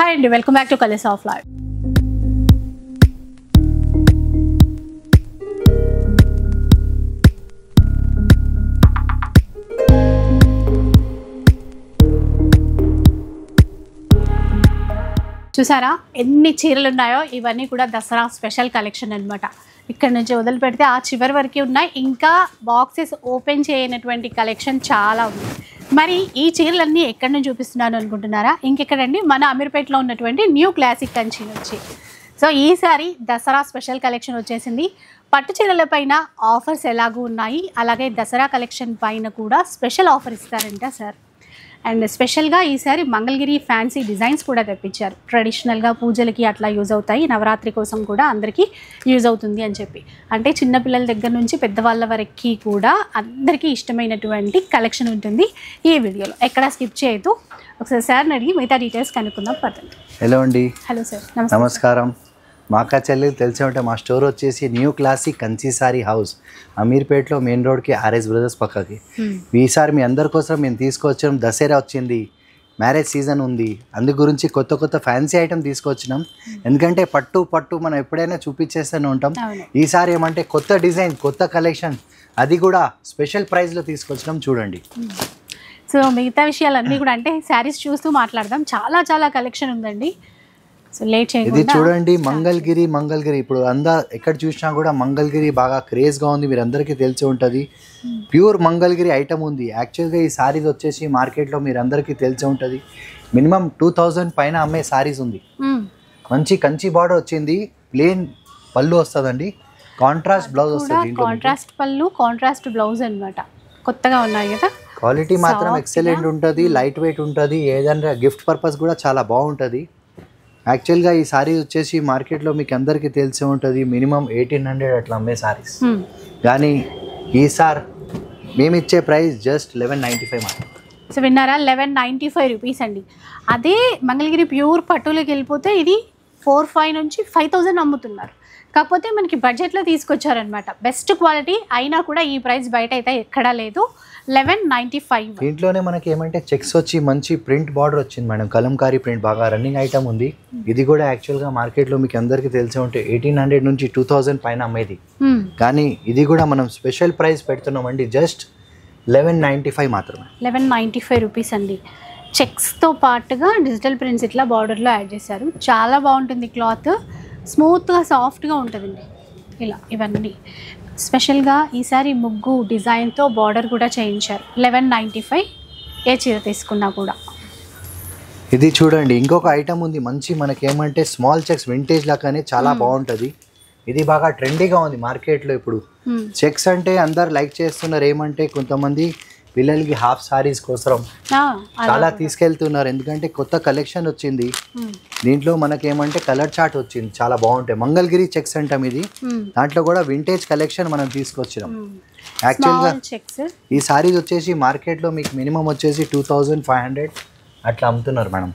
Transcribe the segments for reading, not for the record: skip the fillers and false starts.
Hi అండి, welcome back to colours of life. చూసారా ఎన్ని చీరలు ఉన్నాయో? ఇవన్నీ కూడా దసరా స్పెషల్ కలెక్షన్ అన్నమాట. ఇక్కడ నుంచి వదిలి పెడితే ఆ చివరి వరకు ఉన్నాయి. ఇంకా బాక్సెస్ ఓపెన్ చేయనటువంటి కలెక్షన్ చాలా ఉంది. మరి ఈ చీరలన్నీ ఎక్కడి నుంచి చూపిస్తున్నాను అనుకుంటున్నారా? ఇంకెక్కడండి, మన అమీర్పేటలో ఉన్నటువంటి న్యూ క్లాసిక్ కంచి నుంచి. సో ఈసారి దసరా స్పెషల్ కలెక్షన్ వచ్చేసింది. పట్టు చీరల పైన ఆఫర్స్ ఎలాగూ ఉన్నాయి, అలాగే దసరా కలెక్షన్ పైన కూడా స్పెషల్ ఆఫర్ ఇస్తారంట సార్. అండ్ స్పెషల్గా ఈసారి మంగళగిరి ఫ్యాన్సీ డిజైన్స్ కూడా తెప్పించారు. ట్రెడిషనల్గా పూజలకి అట్లా యూజ్ అవుతాయి, నవరాత్రి కోసం కూడా అందరికీ యూజ్ అవుతుంది అని చెప్పి. అంటే చిన్నపిల్లల దగ్గర నుంచి పెద్దవాళ్ళ వరకు కూడా అందరికీ ఇష్టమైనటువంటి కలెక్షన్ ఉంటుంది ఈ వీడియోలో. ఎక్కడ స్కిప్ చేయొద్దు. ఒకసారి సార్ని అడిగి మిగతా డీటెయిల్స్ కనుక్కుందాం. పదండి. హలో అండి. హలో సార్, నమస్కారం. మా అక్క చెల్లెలు తెలిసే ఉంటే మా స్టోర్ వచ్చేసి new classic Kanchi sari house, అమీర్పేటలో మెయిన్ రోడ్కి ఆర్ఎస్ బ్రదర్స్ పక్కకి. ఈసారి మీ అందరి కోసం మేము తీసుకొచ్చాం. దసరా వచ్చింది, మ్యారేజ్ సీజన్ ఉంది, అందు గురించి కొత్త కొత్త ఫ్యాన్సీ ఐటమ్ తీసుకొచ్చినాం. ఎందుకంటే పట్టు మనం ఎప్పుడైనా చూపించేస్తూనే ఉంటాం. ఈసారి ఏమంటే కొత్త డిజైన్, కొత్త కలెక్షన్, అది కూడా స్పెషల్ ప్రైస్లో తీసుకొచ్చినాం. చూడండి. సో మిగతా విషయాలన్నీ కూడా అంటే శారీస్ చూస్తూ మాట్లాడదాం. చాలా చాలా కలెక్షన్ ఉందండి. సో లేట్ చేయకుండా ఇది చూడండి. మంగళగిరి ఇప్పుడు ఎక్కడ చూసినా కూడా మంగళగిరి బాగా క్రేజ్గా ఉంది. మీరు అందరికీ తెలిసి ఉంటుంది. ప్యూర్ మంగళగిరి ఐటమ్ ఉంది. యాక్చువల్గా ఈ సారీస్ వచ్చేసి మార్కెట్లో మీరు అందరికీ తెలిసి ఉంటుంది. మినిమం 2000 పైన అమ్మే సారీస్ ఉంది. మంచి కంచి బార్డర్ వచ్చింది, ప్లేన్ పళ్ళు వస్తుందండి, కాంట్రాస్ట్ బ్లౌజ్ వస్తుంది. కాంట్రాస్ట్ పళ్ళు, కాంట్రాస్ట్ బ్లౌజ్ అన్నమాట. కొత్తగా ఉన్నాయి కదా. క్వాలిటీ మాత్రం ఎక్సలెంట్ ఉంటుంది, లైట్ వెయిట్ ఉంటుంది. ఏదైనా గిఫ్ట్ పర్పస్ కూడా చాలా బాగుంటుంది. యాక్చువల్గా ఈ సారీస్ వచ్చేసి మార్కెట్లో మీకు అందరికీ తెలిసే ఉంటుంది. మినిమం 1800 అట్లా అమ్మే సారీస్. కానీ ఈసారి మేము ఇచ్చే ప్రైస్ జస్ట్ 1195 మాత్రం. సో విన్నారా, 1195 రూపీస్ అండి. అదే మంగళగిరి ప్యూర్ పట్టులోకి వెళ్ళిపోతే ఇది 4500 నుంచి 5000 అమ్ముతున్నారు. కాకపోతే మనకి బడ్జెట్లో తీసుకొచ్చారనమాట. బెస్ట్ క్వాలిటీ అయినా కూడా ఈ ప్రైస్ బయట అయితే ఎక్కడా లేదు. 1195. దీంట్లోనే మనకి ఏమంటే చెక్స్ వచ్చి మంచి ప్రింట్ బార్డర్ వచ్చింది మేడం. కలంకారీ ప్రింట్ బాగా రన్నింగ్ ఐటమ్ ఉంది. ఇది కూడా యాక్చువల్గా మార్కెట్లో మీకు అందరికీ తెలిసే ఉంటే 1800 నుంచి 2000 పైన అమ్మేది. కానీ ఇది కూడా మనం స్పెషల్ ప్రైస్ పెడుతున్నామండి. జస్ట్ 1195 మాత్రమే. 1195 రూపీస్ అండి. చెక్స్తో పాటుగా డిజిటల్ ప్రింట్స్ ఇట్లా బార్డర్లో యాడ్ చేశారు. చాలా బాగుంటుంది. క్లాత్ స్మూత్గా సాఫ్ట్గా ఉంటుందండి. ఇలా ఇవన్నీ స్పెషల్గా ఈసారి ముగ్గు డిజైన్తో బార్డర్ కూడా చేయించారు. 1195 ఏ చీర తీసుకున్నా కూడా. ఇది చూడండి, ఇంకొక ఐటమ్ ఉంది మంచి. మనకేమంటే స్మాల్ చెక్స్ వింటేజ్ లాగానే చాలా బాగుంటుంది. ఇది బాగా ట్రెండీగా ఉంది మార్కెట్లో ఇప్పుడు. చెక్స్ అంటే అందరు లైక్ చేస్తున్నారు. ఏమంటే కొంతమంది పిల్లలకి హాఫ్ సారీస్ కోసం చాలా తీసుకెళ్తున్నారు. ఎందుకంటే కొత్త కలెక్షన్ వచ్చింది. దీంట్లో మనకేమంటే కలర్ చార్ట్ వచ్చింది, చాలా బాగుంటాయి. మంగళగిరి చెక్స్ అంటాం ఇది. దాంట్లో కూడా వింటేజ్ కలెక్షన్ మనం తీసుకొచ్చినాం. యాక్చువల్గా ఈ సారీస్ వచ్చేసి మార్కెట్లో మీకు మినిమం వచ్చేసి 2500 అట్లా అమ్ముతున్నారు మేడం.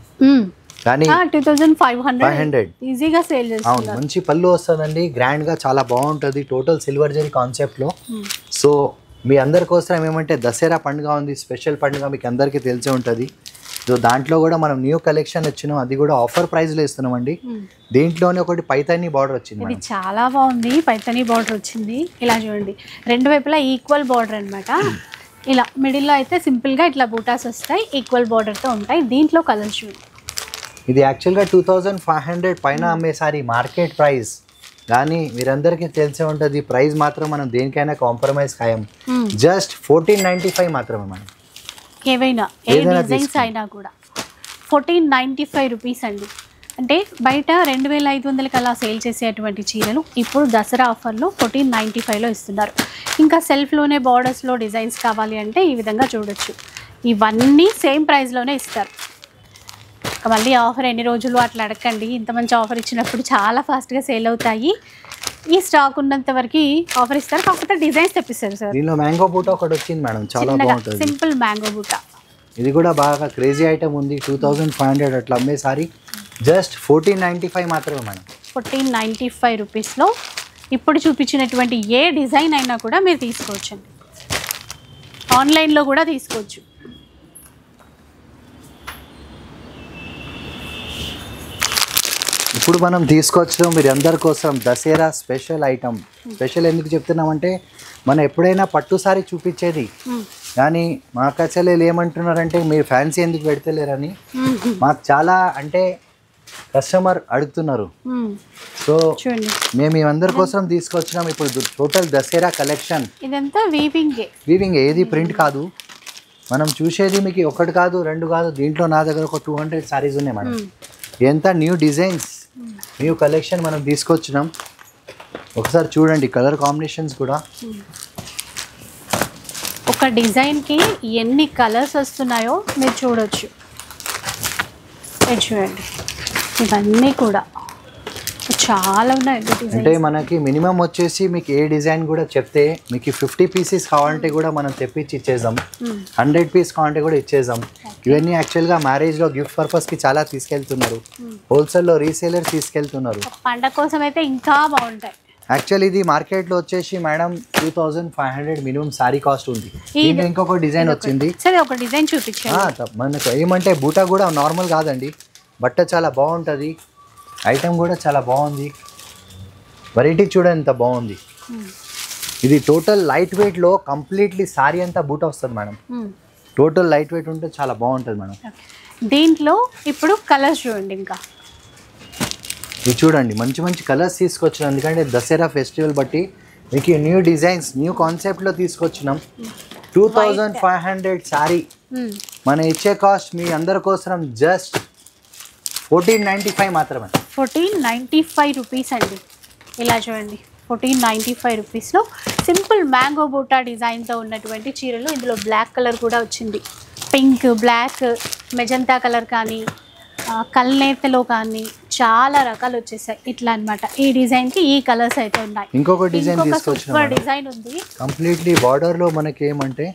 కానీ 2500 ఈజీగా సేల్ చేస్తారు. అవును, మంచి పళ్ళు వస్తుందండి, గ్రాండ్ గా చాలా బాగుంటుంది. టోటల్ సిల్వర్ జరీ కాన్సెప్ట్ లో. సో మీ అందరి కోసం ఏమంటే దసరా పండుగ ఉంది, స్పెషల్ పండుగ మీకు అందరికీ తెలిసే ఉంటుంది. సో దాంట్లో కూడా మనం న్యూ కలెక్షన్ వచ్చినాం. అది కూడా ఆఫర్ ప్రైస్ లో ఇస్తున్నామండి. దీంట్లోనే ఒకటి పైతాని బార్డర్ వచ్చింది. ఇది చాలా బాగుంది. పైతాని బార్డర్ వచ్చింది. ఇలా చూడండి, రెండు వైపులా ఈక్వల్ బార్డర్ అనమాట. ఇలా మిడిల్లో అయితే సింపుల్గా ఇట్లా బూటాస్ వస్తాయి, ఈక్వల్ బార్డర్తో ఉంటాయి. దీంట్లో కలర్స్ చూడండి. ఇది యాక్చువల్గా 2500 పైన అమ్మే సారీ మార్కెట్ ప్రైస్. కానీ మీరందరికీ తెలిసే ఉంటుంది, ప్రైస్ మాత్రం మనం దేనికైనా కాంప్రమైజ్ ఖాయం. జస్ట్ 1495 మాత్రమే మనం. ఏవైనా ఏ డిజైన్స్ అయినా కూడా 1495 రూపీస్ అండి. అంటే బయట 2500 అలా సేల్ చేసేటువంటి చీరలు ఇప్పుడు దసరా ఆఫర్లో 1495లో ఇస్తున్నారు. ఇంకా సెల్ఫ్లోనే బార్డర్స్లో డిజైన్స్ కావాలి అంటే ఈ విధంగా చూడొచ్చు. ఇవన్నీ సేమ్ ప్రైస్లోనే ఇస్తారు. మళ్ళీ ఆఫర్ ఎన్ని రోజులు అట్లా అడగండి. ఇంత మంచి ఆఫర్ ఇచ్చినప్పుడు చాలా ఫాస్ట్గా సేల్ అవుతాయి. ఈ స్టాక్ ఉన్నంత వరకు ఆఫర్ ఇస్తారు. కాకపోతే డిజైన్స్ తెప్పిస్తారు సార్. దీనిలో మ్యాంగో బూటా ఒకటి వచ్చింది మేడం, చాలా బాగుంటుంది. సింపుల్ మ్యాంగో బూటా. ఇది కూడా బాగా క్రేజీ ఐటమ్ ఉంది. 2500 అట్లా అమ్మే సారీ జస్ట్ 1495 మాత్రమే మేడం. 1495 రూపీస్లో ఇప్పుడు చూపించినటువంటి ఏ డిజైన్ అయినా కూడా మీరు తీసుకోవచ్చండి. ఆన్లైన్లో కూడా తీసుకోవచ్చు. ఇప్పుడు మనం తీసుకొచ్చాం మీరు అందరి కోసం దసరా స్పెషల్ ఐటమ్. స్పెషల్ ఎందుకు చెప్తున్నామంటే మనం ఎప్పుడైనా పట్టు సారీ చూపించేది, కానీ మా కచ్చలేలు ఏమంటున్నారంటే మీరు ఫ్యాన్సీ ఎందుకు పెడతలేరని మాకు చాలా అంటే కస్టమర్ అడుగుతున్నారు. సో మేము అందరి కోసం తీసుకొచ్చినాం ఇప్పుడు టోటల్ దసరా కలెక్షన్. ఇదంతా వీవింగ్, ఏది ప్రింట్ కాదు. మనం చూసేది మీకు ఒకటి కాదు, రెండు కాదు, దీంట్లో నా దగ్గర ఒక 200 సారీస్ ఉన్నాయి మేడం. ఎంత న్యూ డిజైన్స్, న్యూ కలెక్షన్ మనం తీసుకొచ్చినాం. ఒకసారి చూడండి కలర్ కాంబినేషన్స్ కూడా. ఒక డిజైన్కి ఎన్ని కలర్స్ వస్తున్నాయో మీరు చూడొచ్చు. చూడండి ఇవన్నీ కూడా చాలా ఉన్నాయి. అంటే మనకి మినిమం వచ్చేసి మీకు ఏ డిజైన్ కూడా చెప్తే మీకు 50 పీసెస్ కావాలంటే కూడా మనం తెప్పించి ఇచ్చేద్దాం, 100 పీస్ కావాలంటే కూడా ఇచ్చేద్దాం. ఇవన్నీ యాక్చువల్గా మ్యారేజ్లో గిఫ్ట్ పర్పస్కి చాలా తీసుకెళ్తున్నారు, హోల్సేల్లో రీసేలర్ తీసుకెళ్తున్నారు. పండగ కోసం అయితే ఇంకా బాగుంటాయి. యాక్చువల్లీ ఇది మార్కెట్లో వచ్చేసి మేడం 2500 మినిమం సారీ కాస్ట్ ఉంది. దీంట్లో ఇంకొక డిజైన్ వచ్చింది. సరే ఒక డిజైన్ చూపించండి. మనకు ఏమంటే బూటా కూడా నార్మల్ కాదండి, బట్ట చాలా బాగుంటుంది, ఐటమ్ కూడా చాలా బాగుంది, వెరైటీ చూడండి ఎంత బాగుంది. ఇది టోటల్ లైట్ వెయిట్లో కంప్లీట్లీ సారీ అంతా బూట వస్తుంది మేడం. టోటల్ లైట్ వెయిట్ ఉంటే చాలా బాగుంటుంది మేడం. దీంట్లో ఇప్పుడు కలర్స్ చూడండి. ఇంకా ఇది చూడండి మంచి మంచి కలర్స్ తీసుకొచ్చినాం, ఎందుకంటే దసరా ఫెస్టివల్ బట్టి మీకు న్యూ డిజైన్స్ న్యూ కాన్సెప్ట్లో తీసుకొచ్చినాం. 2500 సారీ మన ఇచ్చే కాస్ట్ మీ అందరి కోసం జస్ట్ 1495 మాత్రమే. 1495 రూపీస్ అండి. ఇలా చూడండి 1495 రూపీస్లో సింపుల్ మ్యాంగో బూటా డిజైన్తో ఉన్నటువంటి చీరలు. ఇందులో బ్లాక్ కలర్ కూడా వచ్చింది, పింక్, బ్లాక్, మెజంతా కలర్ కానీ కల్నేతలో కానీ చాలా రకాలు వచ్చేసాయి. ఇట్లా అన్నమాట. ఈ డిజైన్కి ఈ కలర్స్ అయితే ఉన్నాయి. ఇంకొక డిజైన్ తీసుకొచ్చిన డిజైన్ ఉంది కంప్లీట్లీ బార్డర్లో మనకి ఏమంటే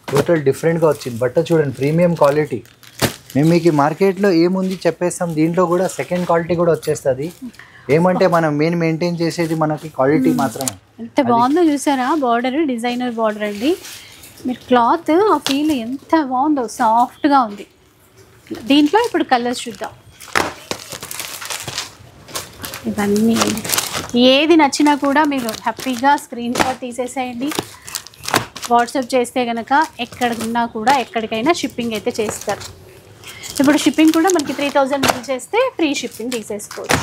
టోటల్ డిఫరెంట్గా వచ్చింది. బట్ట చూడండి ప్రీమియం క్వాలిటీ. మేము మీకు మార్కెట్లో ఏముంది చెప్పేస్తాం, దీంట్లో కూడా సెకండ్ క్వాలిటీ కూడా వచ్చేస్తుంది. ఏమంటే మనం మెయింటైన్ చేసేది మనకి క్వాలిటీ మాత్రమే. ఎంత బాగుందో చూసారా, బార్డర్ డిజైనర్ బార్డర్ అండి. మీరు క్లాత్ ఆ ఫీల్ ఎంత బాగుందో, సాఫ్ట్గా ఉంది. దీంట్లో ఇప్పుడు కలర్స్ చూద్దాం. ఇవన్నీ ఏది నచ్చినా కూడా మీరు హ్యాపీగా స్క్రీన్ షాట్ తీసేసేయండి, వాట్సాప్ చేస్తే కనుక ఎక్కడికన్నా కూడా ఎక్కడికైనా షిప్పింగ్ అయితే చేస్తారు. ఇప్పుడు షిప్పింగ్ కూడా మనకి 3000 బిల్ చేస్తే ఫ్రీ షిప్పింగ్ తీసేసుకోవచ్చు.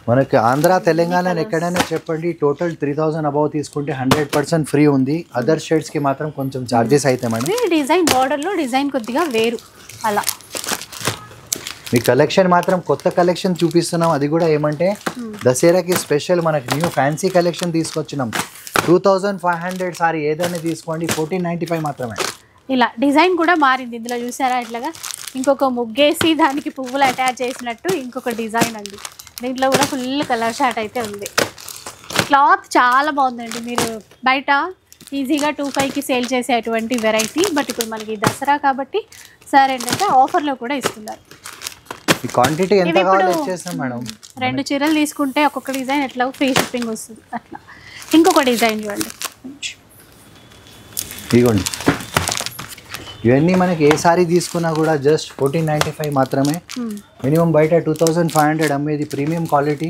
మనకి ఆంధ్ర తెలంగాణ ఎక్కడైనా చెప్పండి, టోటల్ 3000 అబౌవ్ తీసుకుంటే 100% ఫ్రీ ఉంది. అదర్ స్టేట్స్కి మాత్రం కొంచెం ఛార్జెస్ అయితే మేడం. డిజైన్ బార్డర్లో డిజైన్ కొద్దిగా వేరు అలా. మీ కలెక్షన్ మాత్రం కొత్త కలెక్షన్ చూపిస్తున్నాం, అది కూడా ఏమంటే దసరాకి స్పెషల్ మనకి న్యూ ఫ్యాన్సీ కలెక్షన్ తీసుకొచ్చినాం. 2500 సారీ ఏదైనా తీసుకోండి, 1495 మాత్రమే. ఇలా డిజైన్ కూడా మారింది. ఇందులో చూసారా ఇట్లాగా ఇంకొక ముగ్గేసి దానికి పువ్వులు అటాచ్ చేసినట్టు ఇంకొక డిజైన్ అండి. దీంట్లో కూడా ఫుల్ కలర్ షార్ట్ అయితే ఉంది. క్లాత్ చాలా బాగుందండి. మీరు బయట ఈజీగా 2500కి సేల్ చేసేటువంటి వెరైటీ, బట్ ఇప్పుడు మనకి దసరా కాబట్టి సార్ ఏంటంటే ఆఫర్లో కూడా ఇస్తున్నారు. ఈ క్వాంటిటీ ఎంత కావాలో ఇచ్చేస్తాం మేడం. 2 చీరలు తీసుకుంటే ఒక్కొక్క డిజైన్ ఎట్లా ఫ్రీ షిప్పింగ్ వస్తుంది అట్లా. ఇంకొక డిజైన్ చూడండి. ఇదిగోండి ఇవన్నీ మనకి ఏ సారీ తీసుకున్నా కూడా జస్ట్ 1495 మాత్రమే. మినిమం బయట 2500 అమ్మేది ప్రీమియం క్వాలిటీ.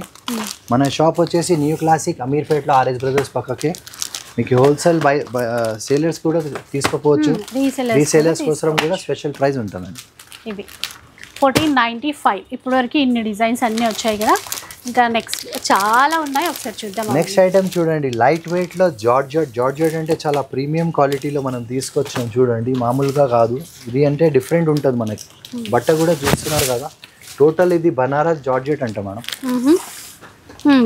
మన షాప్ వచ్చేసి న్యూ క్లాసిక్ అమీర్పేట్లో ఆర్ఎస్ బ్రదర్స్ పక్కకే. మీకు హోల్సేల్ సేలర్స్ కూడా తీసుకోపోవచ్చు, రీసేలర్స్ కోసం కూడా స్పెషల్ ప్రైస్ ఉంటుందండి. ఇది 1495. ఇప్పటి వరకు ఇన్ని డిజైన్స్ అన్నీ వచ్చాయి కదా, ఇంకా నెక్స్ట్ చాలా ఉన్నాయి, ఒకసారి చూద్దాం. నెక్స్ట్ ఐటమ్ చూడండి, లైట్ వెయిట్లో జార్జెట్ అంటే చాలా ప్రీమియం క్వాలిటీలో మనం తీసుకొచ్చాం. చూడండి మామూలుగా కాదు, ఇది అంటే డిఫరెంట్ ఉంటుంది మనకి. బట్ట కూడా చూస్తున్నారు కదా, టోటల్ ఇది బనారస్ జార్జెట్ అంట మనం.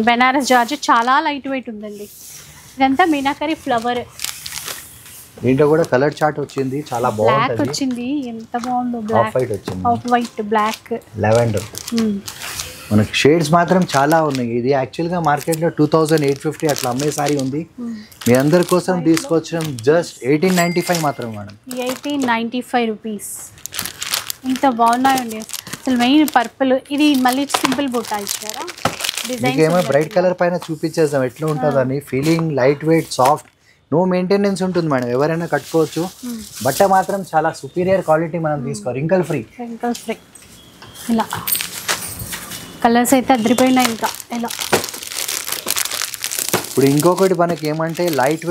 బెనారస్ జార్జెట్ చాలా లైట్ వెయిట్ ఉందండి. ఇదంతా మీనాకరి ఫ్లవర్. దీంట్లో కూడా కలర్ చార్ట్ వచ్చింది, చాలా బాగుంటుంది. వచ్చింది ఎంత బాగుందో, ఆఫ్ వైట్ వచ్చింది, ఆఫ్ వైట్, బ్లాక్, లెవెండర్. మనకి షేడ్స్ మాత్రం చాలా ఉన్నాయి. ఇది యాక్చువల్గా మార్కెట్లో 2850 అట్లా అమ్మే సారీ ఉంది. మీ అందరి కోసం తీసుకొచ్చాం జస్ట్ 1895 మాత్రం మేడం. 1895 రూపీస్. ఇంత బాగున్నాయండి అసలు. మెయిన్ పర్పుల్, ఇది మళ్ళీ సింపుల్ బుట్ట ఇచ్చారా డిజైన్. ఏమో బ్రైట్ కలర్ పైన చూపించేద్దాం ఎట్లా ఉంటుందని. Feeling light weight, soft, no maintenance ఉంటుంది మేడం, ఎవరైనా కట్టుకోవచ్చు. బట్ట మాత్రం చాలా సుపీరియర్ క్వాలిటీ మనం తీసుకో, రింకల్ ఫ్రీ. ఇలా కలర్స్ అయితే అదిరిపోయినాయి ఇంకా ఇలా. ఇప్పుడు ఇంకొకటి మనకి ఏమంటే లైట్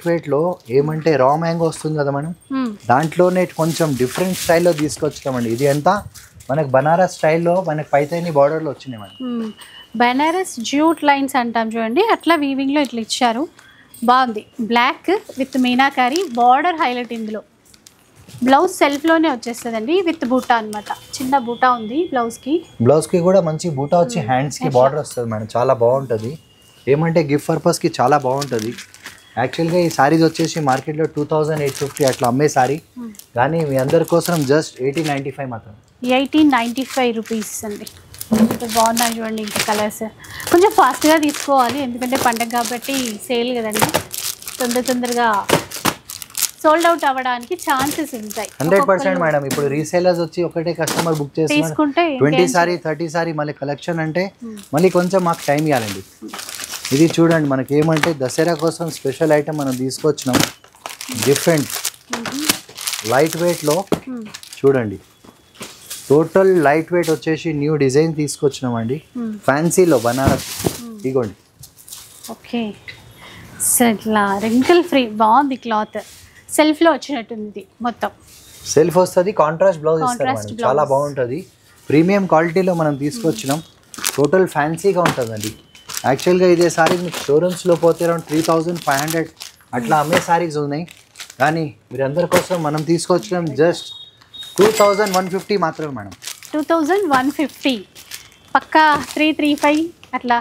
వెయిట్లో ఏమంటే రా మ్యాంగో వస్తుంది కదా మనం, దాంట్లోనే కొంచెం డిఫరెంట్ స్టైల్లో తీసుకొచ్చామండి. ఇది ఎంత మనకు బనారస్ స్టైల్లో మనకి పైతేని బార్డర్లో వచ్చినాయి మనం. బనారస్ జ్యూట్ లైన్స్ అంటాం చూడండి, అట్లా వీవింగ్లో ఇట్లా ఇచ్చారు. బాగుంది. Black with meenakari border highlight. ఇందులో బ్లౌజ్ సెల్ఫ్లోనే వచ్చేస్తుందండి విత్ బూటా అనమాట. చిన్న బూటా ఉంది బ్లౌజ్కి కూడా మంచి బూటా వచ్చి హ్యాండ్స్కి బార్డర్ వస్తుంది మేడం. చాలా బాగుంటుంది. ఏమంటే గిఫ్ట్ పర్పస్కి చాలా బాగుంటుంది. యాక్చువల్గా ఈ సారీస్ వచ్చేసి మార్కెట్లో 2850 అట్లా అమ్మే సారీ, కానీ మీ అందరి కోసం జస్ట్ 1895 మాత్రం. 1895 రూపీస్ అండి. బాగున్నాయి చూడండి. ఇంకా కలర్స్ కొంచెం ఫాస్ట్గా తీసుకోవాలి, ఎందుకంటే పండగ కాబట్టి సేల్ కదండి. తొందరగా సోల్డ్ అవుట్ అవ్వడానికి ఛాన్సెస్ ఉంటాయి. 100% మేడం. ఇప్పుడు రీసేలర్స్ వచ్చి ఒకటే కస్టమర్ బుక్ చేసుకుంటే 20 సారీ 30 సారీ మళ్ళీ కలెక్షన్ అంటే మళ్ళీ కొంచెం మాకు టైం ఇవ్వాలండి. ఇది చూడండి మనకి ఏమంటే దసరా కోసం స్పెషల్ ఐటమ్ మనం తీసుకొచ్చినాం. డిఫరెంట్ లైట్ వెయిట్లో చూడండి. టోటల్ లైట్ వెయిట్ వచ్చేసి న్యూ డిజైన్ తీసుకొచ్చినామండి. ఫ్యాన్సీలో బనారస్ ఇదిగోండి. ఓకే, ఇట్లా రింకిల్ ఫ్రీ బాగుంది. క్లాత్ సెల్ఫ్లో వచ్చినట్టుంది. మొత్తం సెల్ఫ్ వస్తుంది. కాంట్రాస్ట్ బ్లౌజ్ ఇస్తారు. చాలా బాగుంటుంది. ప్రీమియం క్వాలిటీలో మనం తీసుకొచ్చినాం. టోటల్ ఫ్యాన్సీగా ఉంటుందండి. యాక్చువల్గా ఇదే సారీ మీకు షోరూమ్స్లో పోతే అరౌండ్ 3500 అట్లా అమ్మే సారీస్ ఉన్నాయి, కానీ మీరందరి కోసం మనం తీసుకొచ్చినాం జస్ట్ 2150 మాత్రమే మేడం. 2150 పక్కా 335 అట్లా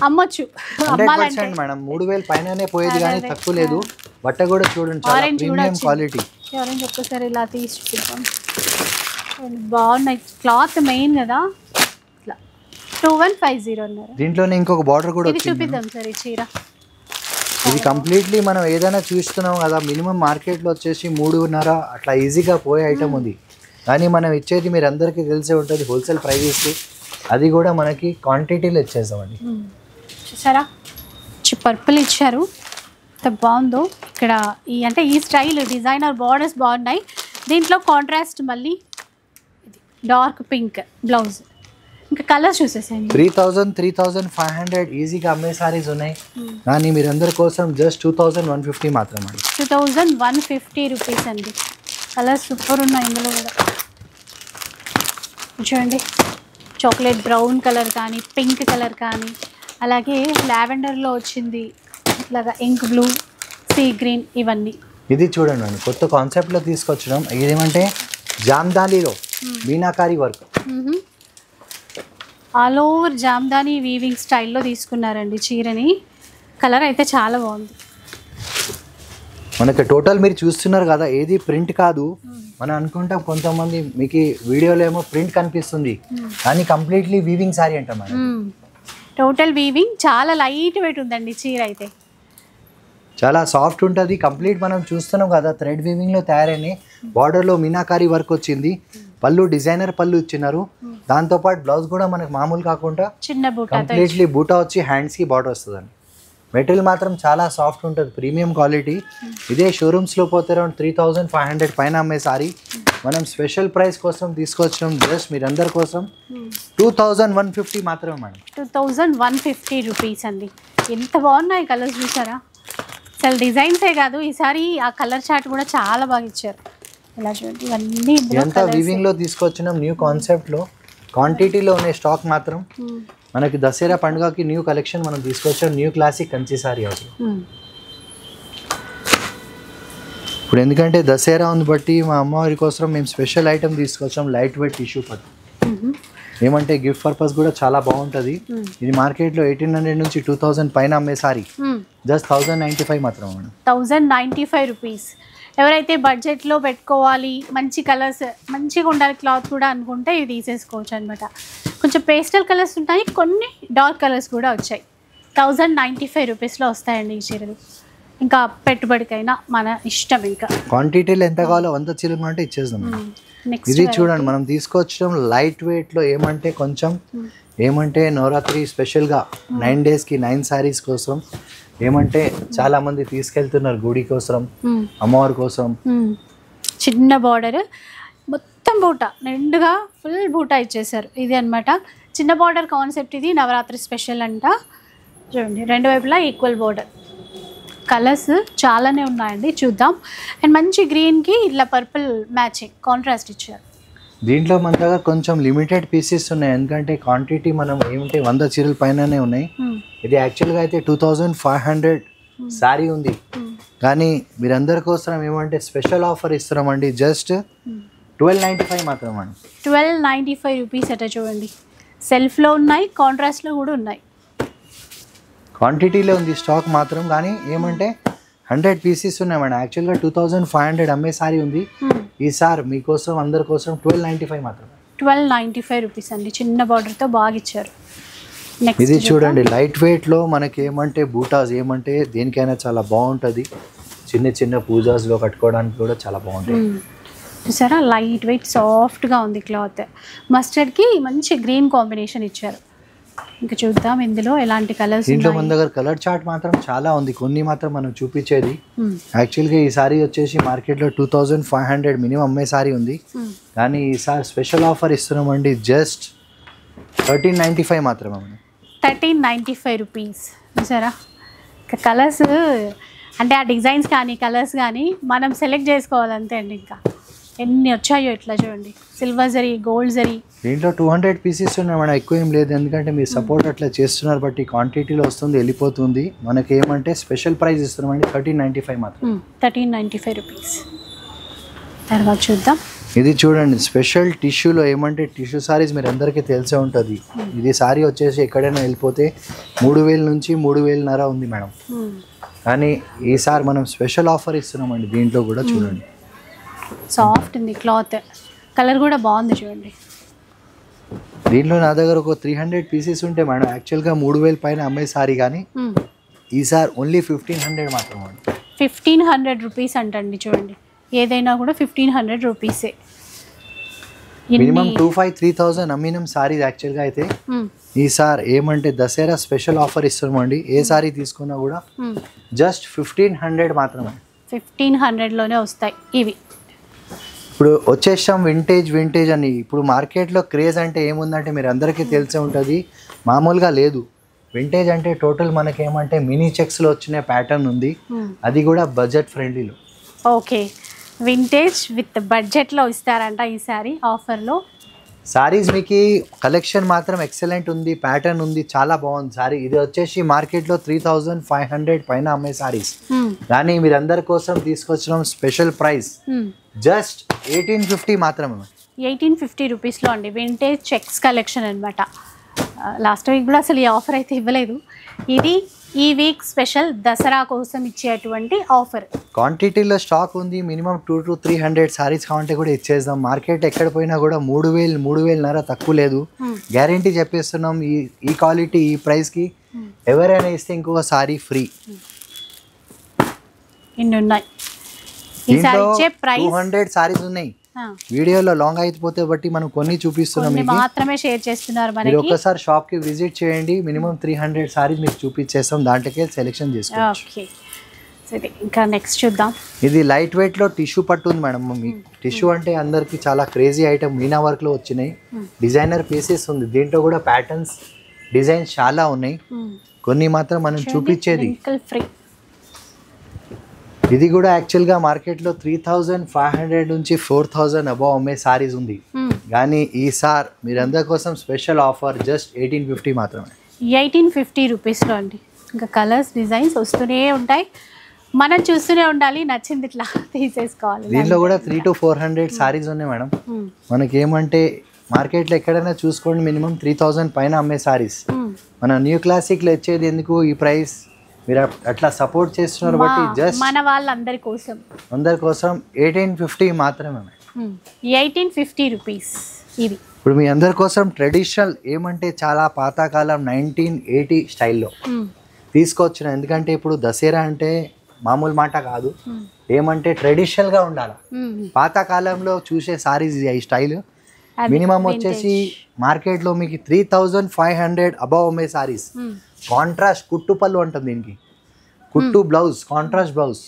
అమ్మొచ్చు. 100% మేడం. 3000 పైననే పోయేది, కానీ తక్కువ లేదు. బట్ట కూడా చూడండి, చాలా ప్రీమియం క్వాలిటీ. ఆరెంజ్ ఒక్కసారి ఇలా తీసి చూద్దాం. బాగున్నాయి. క్లాత్ మెయిన్ కదా. 2150 అన్నారు. దీంట్లోనే ఇంకొక బార్డర్ కూడా వచ్చింది. చూపిద్దాం సార్ ఈ చీర. ఇది కంప్లీట్లీ మనం ఏదైనా చూస్తున్నాం కదా, మినిమం మార్కెట్లో వచ్చేసి 3.5 అట్లా ఈజీగా పోయే ఐటమ్ ఉంది, కానీ మనం ఇచ్చేది మీరు అందరికీ తెలిసే ఉంటుంది హోల్సేల్ ప్రైజెస్. అది కూడా మనకి క్వాంటిటీలో ఇచ్చేస్తామండి. చూసారా పర్పుల్ ఇచ్చారు, ఎంత బాగుందో. ఇక్కడ అంటే ఈ స్టైల్ డిజైనర్ బార్డర్స్ బాగున్నాయి. దీంట్లో కాంట్రాస్ట్ మళ్ళీ డార్క్ పింక్ బ్లౌజ్. ఇంకా కలర్స్ చూసేసాయండి. 3500 ఈజీగా అమ్మే సారీస్ ఉన్నాయి, కానీ మీరందరి కోసం జస్ట్ 2150 మాత్రమే. 2150 రూపీస్ అండి. కలర్స్ సూపర్ ఉన్నాయి. ఇందులో కూడా చూడండి, చాక్లెట్ బ్రౌన్ కలర్ కానీ, పింక్ కలర్ కానీ, అలాగే లావెండర్లో వచ్చింది ఇట్లాగా ఇంక్ బ్లూ, సీ గ్రీన్, ఇవన్నీ. ఇది చూడండి కొత్త కాన్సెప్ట్లో తీసుకొచ్చడం. ఇదేమంటే జామ్దానీలో meenakari work, all over jamdani weaving స్టైల్లో తీసుకున్నారండి చీరని. కలర్ అయితే చాలా బాగుంది. మనకి టోటల్ మీరు చూస్తున్నారు కదా, ఏది ప్రింట్ కాదు. మనం అనుకుంటాం కొంతమంది మీకు వీడియోలో ఏమో ప్రింట్ కనిపిస్తుంది, కానీ కంప్లీట్లీ వీవింగ్ సారీ అంటాం మేడం. Total weaving. చాలా లైట్ వెయిట్ ఉందండి చీర అయితే. చాలా సాఫ్ట్ ఉంటుంది. కంప్లీట్ మనం చూస్తున్నాం కదా థ్రెడ్ వీవింగ్లో తయారైన బార్డర్లో మీనాకారి వర్క్ వచ్చింది. పళ్ళు డిజైనర్ పళ్ళు ఇచ్చినారు. దాంతోపాటు బ్లౌజ్ కూడా మనకు మామూలు కాకుండా చిన్న బూటా, కంప్లీట్లీ బూటా వచ్చి హ్యాండ్స్కి బార్డర్ వస్తుందండి. మెటీరియల్ మాత్రం చాలా సాఫ్ట్ ఉంటుంది, ప్రీమియం క్వాలిటీ. ఇదే షోరూమ్స్లో పోతే అరౌండ్ 3500 పైన అమ్మే సారీ మనం స్పెషల్ ప్రైస్ కోసం తీసుకొచ్చాం. జస్ట్ మీరందరి కోసం 2150 మాత్రమే మేడం. 2150 రూపీస్ అండి. ఎంత బాగున్నాయి కలర్స్ చూసారా. అసలు డిజైన్సే కాదు, ఈసారి ఆ కలర్ చార్ట్ కూడా చాలా బాగా ఇచ్చారు. ఇలా చూడండి, ఇవన్నీ ఎంత వీవింగ్లో తీసుకొచ్చినాం. న్యూ కాన్సెప్ట్లో క్వాంటిటీలో ఉన్న స్టాక్ మాత్రం మనకి దసరా పండుగకి న్యూ కలెక్షన్ మనం తీసుకొచ్చాం. న్యూ క్లాసిక్ కంచి సారీ అవుతుంది. ఇప్పుడు ఎందుకంటే దసరా ఉంది బట్టి మా అమ్మవారి కోసం మేము స్పెషల్ ఐటమ్ తీసుకొచ్చాం. లైట్ వెయిట్ టిష్యూ పట్టు. ఏమంటే గిఫ్ట్ పర్పస్ కూడా చాలా బాగుంటుంది. ఇది మార్కెట్లో 1800 నుంచి 2000 పైన అమ్మే సారీ జస్ట్ 1095 మాత్రం. 1095 రూపీస్. ఎవరైతే బడ్జెట్లో పెట్టుకోవాలి, మంచి కలర్స్ మంచిగా ఉండాలి క్లాత్ కూడా అనుకుంటే ఇవి తీసేసుకోవచ్చు అనమాట. కొంచెం పేస్టల్ కలర్స్ ఉంటాయి, కొన్ని డార్క్ కలర్స్ కూడా వచ్చాయి. 1095 రూపీస్లో వస్తాయండి ఈ చీరలు. ఇంకా పెట్టుబడికైనా మన ఇష్టం. ఇంకా క్వాంటిటీలో ఎంత కావాలో 100 చీరలు అంటే ఇచ్చేద్దాం. ఇది చూడండి మనం తీసుకొచ్చడం లైట్ వెయిట్లో. ఏమంటే కొంచెం ఏమంటే నవరాత్రి స్పెషల్గా 9 డేస్కి 9 సారీస్ కోసం ఏమంటే చాలా మంది తీసుకెళ్తున్నారు గుడి కోసం, అమ్మవారి కోసం. చిన్న బార్డర్ మొత్తం బూటా నిండుగా ఫుల్ బూటా ఇచ్చేసారు. ఇది అనమాట చిన్న బార్డర్ కాన్సెప్ట్ ఇది, నవరాత్రి స్పెషల్ అంట. చూడండి రెండు వైపులా ఈక్వల్ బార్డర్. కలర్స్ చాలానే ఉన్నాయండి, చూద్దాం. అండ్ మంచి గ్రీన్కి ఇట్లా పర్పుల్ మ్యాచింగ్ కాంట్రాస్ట్ ఇచ్చారు. దీంట్లో మన దగ్గర కొంచెం లిమిటెడ్ పీసెస్ ఉన్నాయి, ఎందుకంటే క్వాంటిటీ మనం ఏమంటే 100 చీరల పైననే ఉన్నాయి. ఇది యాక్చువల్గా అయితే 2500 శారీ ఉంది, కానీ మీరందరి కోసం ఏమంటే స్పెషల్ ఆఫర్ ఇస్తున్నామండి. జస్ట్ 1295 మాత్రం అండి. 1295 రూపీస్ అట. చూడండి సెల్ఫ్లో ఉన్నాయి, కాంట్రాస్ట్లో కూడా ఉన్నాయి. క్వాంటిటీలో ఉంది స్టాక్ మాత్రం, కానీ ఏమంటే 100 పీసెస్ ఉన్నాయి మేడం. యాక్చువల్గా 2500 అమ్మే సారీ ఉంది. ఈసారి మీకోసం అందరి కోసం 1295 మాత్రం. 1295 రూపీస్ అండి, చిన్న బార్డర్తో బాగా ఇచ్చారు. ఇది చూడండి లైట్ వెయిట్లో మనకి ఏమంటే బూటాస్ ఏమంటే దేనికైనా చాలా బాగుంటుంది. చిన్న చిన్న పూజాస్లో కట్టుకోవడానికి కూడా చాలా బాగుంటుంది. చూసారా లైట్ వెయిట్ సాఫ్ట్గా ఉంది క్లాత్. మస్టర్డ్కి మంచి గ్రీన్ కాంబినేషన్ ఇచ్చారు. ఇంకా చూద్దాం ఇందులో ఎలాంటి కలర్స్. దీంట్లో మన దగ్గర కలర్ చార్ట్ మాత్రం చాలా ఉంది, కొన్ని మాత్రం మనం చూపించేది. యాక్చువల్గా ఈ సారీ వచ్చేసి మార్కెట్లో 2500 మినిమం అమ్మే సారీ ఉంది, కానీ ఈసారి స్పెషల్ ఆఫర్ ఇస్తున్నామండి. జస్ట్ 1395 మాత్రమే. 1395 రూపీస్. చూసారా ఇంకా కలర్స్ అంటే ఆ డిజైన్స్ కానీ కలర్స్ కానీ మనం సెలెక్ట్ చేసుకోవాలంతే అండి. ఇంకా ఎన్ని వచ్చాయో ఇట్లా చూడండి, సిల్వర్ జరీ, గోల్డ్ జరీ. దీంట్లో 200 పీసెస్ ఉన్నాయి మేడం, ఎక్కువ ఏం లేదు, ఎందుకంటే మీరు సపోర్ట్ అట్లా చేస్తున్నారు బట్టి క్వాంటిటీలో వస్తుంది, వెళ్ళిపోతుంది. మనకి ఏమంటే స్పెషల్ ప్రైస్ ఇస్తున్నామండి 1395 మాత్రం. 1395 రూపీస్. తర్వాత చూద్దాం. ఇది చూడండి స్పెషల్ టిష్యూలో ఏమంటే టిష్యూ సారీస్ మీరు అందరికీ తెలిసే ఉంటుంది. ఇది సారీ వచ్చేసి ఎక్కడైనా వెళ్ళిపోతే 3000 నుంచి 3500 ఉంది మేడం, కానీ ఈసారి మనం స్పెషల్ ఆఫర్ ఇస్తున్నామండి. దీంట్లో కూడా చూడండి సాఫ్ట్ ఉంది క్లాత్, కలర్ కూడా బాగుంది చూడండి. దీంట్లో నా దగ్గర ఒక 300 పీసెస్ ఉంటే మేడం యాక్చువల్గా 3000 పైన అమ్మే సారీ, కానీ ఈసారి ఓన్లీ 1500 మాత్రం అండి. 1500 రూపీస్ అంటండి. చూడండి ఏదైనా కూడా 1500 రూపీసే. మినిమం 2500-3000 అమ్మినం సారీ యాక్చువల్గా అయితే. ఈసారి ఏమంటే దసరా స్పెషల్ ఆఫర్ ఇస్తున్నామండి. ఏ సారీ తీసుకున్నా కూడా జస్ట్ 1500 మాత్రమే. 1500లోనే వస్తాయి ఇవి. ఇప్పుడు వచ్చేసాం వింటేజ్ అని. ఇప్పుడు మార్కెట్లో క్రేజ్ అంటే ఏముందంటే మీరు అందరికీ తెలిసే ఉంటుంది, మామూలుగా లేదు. వింటేజ్ అంటే టోటల్ మనకేమంటే మినీ చెక్స్లో వచ్చిన ప్యాటర్న్ ఉంది, అది కూడా బడ్జెట్ ఫ్రెండ్లీలో. ఓకే, వింటేజ్ విత్ బడ్జెట్లో ఇస్తారంట ఈసారి ఆఫర్లో. సారీస్ మీకు కలెక్షన్ మాత్రం ఎక్సలెంట్ ఉంది, ప్యాటర్న్ ఉంది, చాలా బాగుంది సారీ. ఇది వచ్చేసి మార్కెట్లో 3500 పైన అమ్మే సారీస్, కానీ మీరందరి కోసం తీసుకొచ్చిన స్పెషల్ ప్రైస్ జస్ట్ 1850 మాత్రమే. 1850 రూపీస్లో అండి, వింటేజ్ చెక్స్ కలెక్షన్ అనమాట. లాస్ట్ వీక్ కూడా అసలు ఈ ఆఫర్ అయితే ఇవ్వలేదు. ఇది ఈ వీక్ స్పెషల్ దసరా కోసం ఇచ్చేటువంటి ఆఫర్. క్వాంటిటీలో స్టాక్ ఉంది, మినిమం 200 to 300 సారీస్ కావాలంటే కూడా ఇచ్చేద్దాం. మార్కెట్ ఎక్కడ పోయినా కూడా 3000-3500 తక్కువ లేదు, గ్యారంటీ చెప్పేస్తున్నాం. ఈ క్వాలిటీ ఈ ప్రైస్కి ఎవరైనా ఇస్తే ఇంకొక సారీ ఫ్రీ. ఇన్ని ఉన్నాయి. దీంట్లో 200 సారీస్ ఉన్నాయి. వీడియోలో లాంగ్ అయిపోతే బట్టి మనం కొన్ని చూపిస్తున్నాం, మాత్రమే షేర్ చేస్తున్నారు. మీరు ఒక్కసారి షాప్ కి విజిట్ చేయండి, మినిమం 300 సారీస్ మీకు చూపించేస్తాం, దాంట్లోకి సెలెక్షన్ చేసుకోవచ్చు. ఇంకా నెక్స్ట్ చూద్దాం. ఇది లైట్ వెయిట్ లో టిష్యూ పట్టు ఉంది మేడం. మీకు టిష్యూ అంటే అందరికి చాలా క్రేజీ ఐటమ్, మీనా వర్క్ లో వచ్చినాయి, డిజైనర్ పీసెస్ ఉంది. దీంట్లో కూడా ప్యాటర్న్స్ డిజైన్స్ చాలా ఉన్నాయి, కొన్ని మాత్రం మనం చూపించేది. ఇది కూడా యాక్చువల్గా మార్కెట్లో 3500 నుంచి 4000 అబౌవ్ అమ్మే సారీస్ ఉంది, కానీ ఈసారి మీరందరి కోసం స్పెషల్ ఆఫర్ జస్ట్ 1850 మాత్రమే. 1850 రూపీస్లో అండి. ఇంకా కలర్స్ డిజైన్స్ వస్తూనే ఉంటాయి, మనం చూస్తూనే ఉండాలి, నచ్చింది ఇట్లా తీసేసుకోవాలి. దీంట్లో కూడా 300 to 400 సారీస్ ఉన్నాయి మేడం. మనకి ఏమంటే మార్కెట్లో ఎక్కడైనా చూసుకోండి, మినిమం 3000 పైన అమ్మే సారీస్. మన న్యూ క్లాసిక్లో వచ్చేది ఎందుకు ఈ ప్రైస్, మీరు అట్లా సపోర్ట్ చేస్తున్నారు బట్టి జస్ట్ మన వాళ్ళందరి కోసం 1850 మాత్రమే. 1850 రూపీస్ ఇవి. ఇప్పుడు మీ అందరి కోసం ట్రెడిషనల్ ఏమంటే చాలా పాతకాలం 1980 స్టైల్లో తీసుకొచ్చిన, ఎందుకంటే ఇప్పుడు దసరా అంటే మామూలు మాట కాదు, ఏమంటే ట్రెడిషనల్గా ఉండాలి. పాతకాలంలో చూసే సారీస్ ఈ స్టైల్. మినిమం వచ్చేసి మార్కెట్లో మీకు 3500 అబౌవ్ అమ్మే సారీస్. కాంట్రాస్ట్ కుట్టు పళ్ళు ఉంటుంది దీనికి, కుట్టు బ్లౌజ్, కాంట్రాస్ట్ బ్లౌజ్,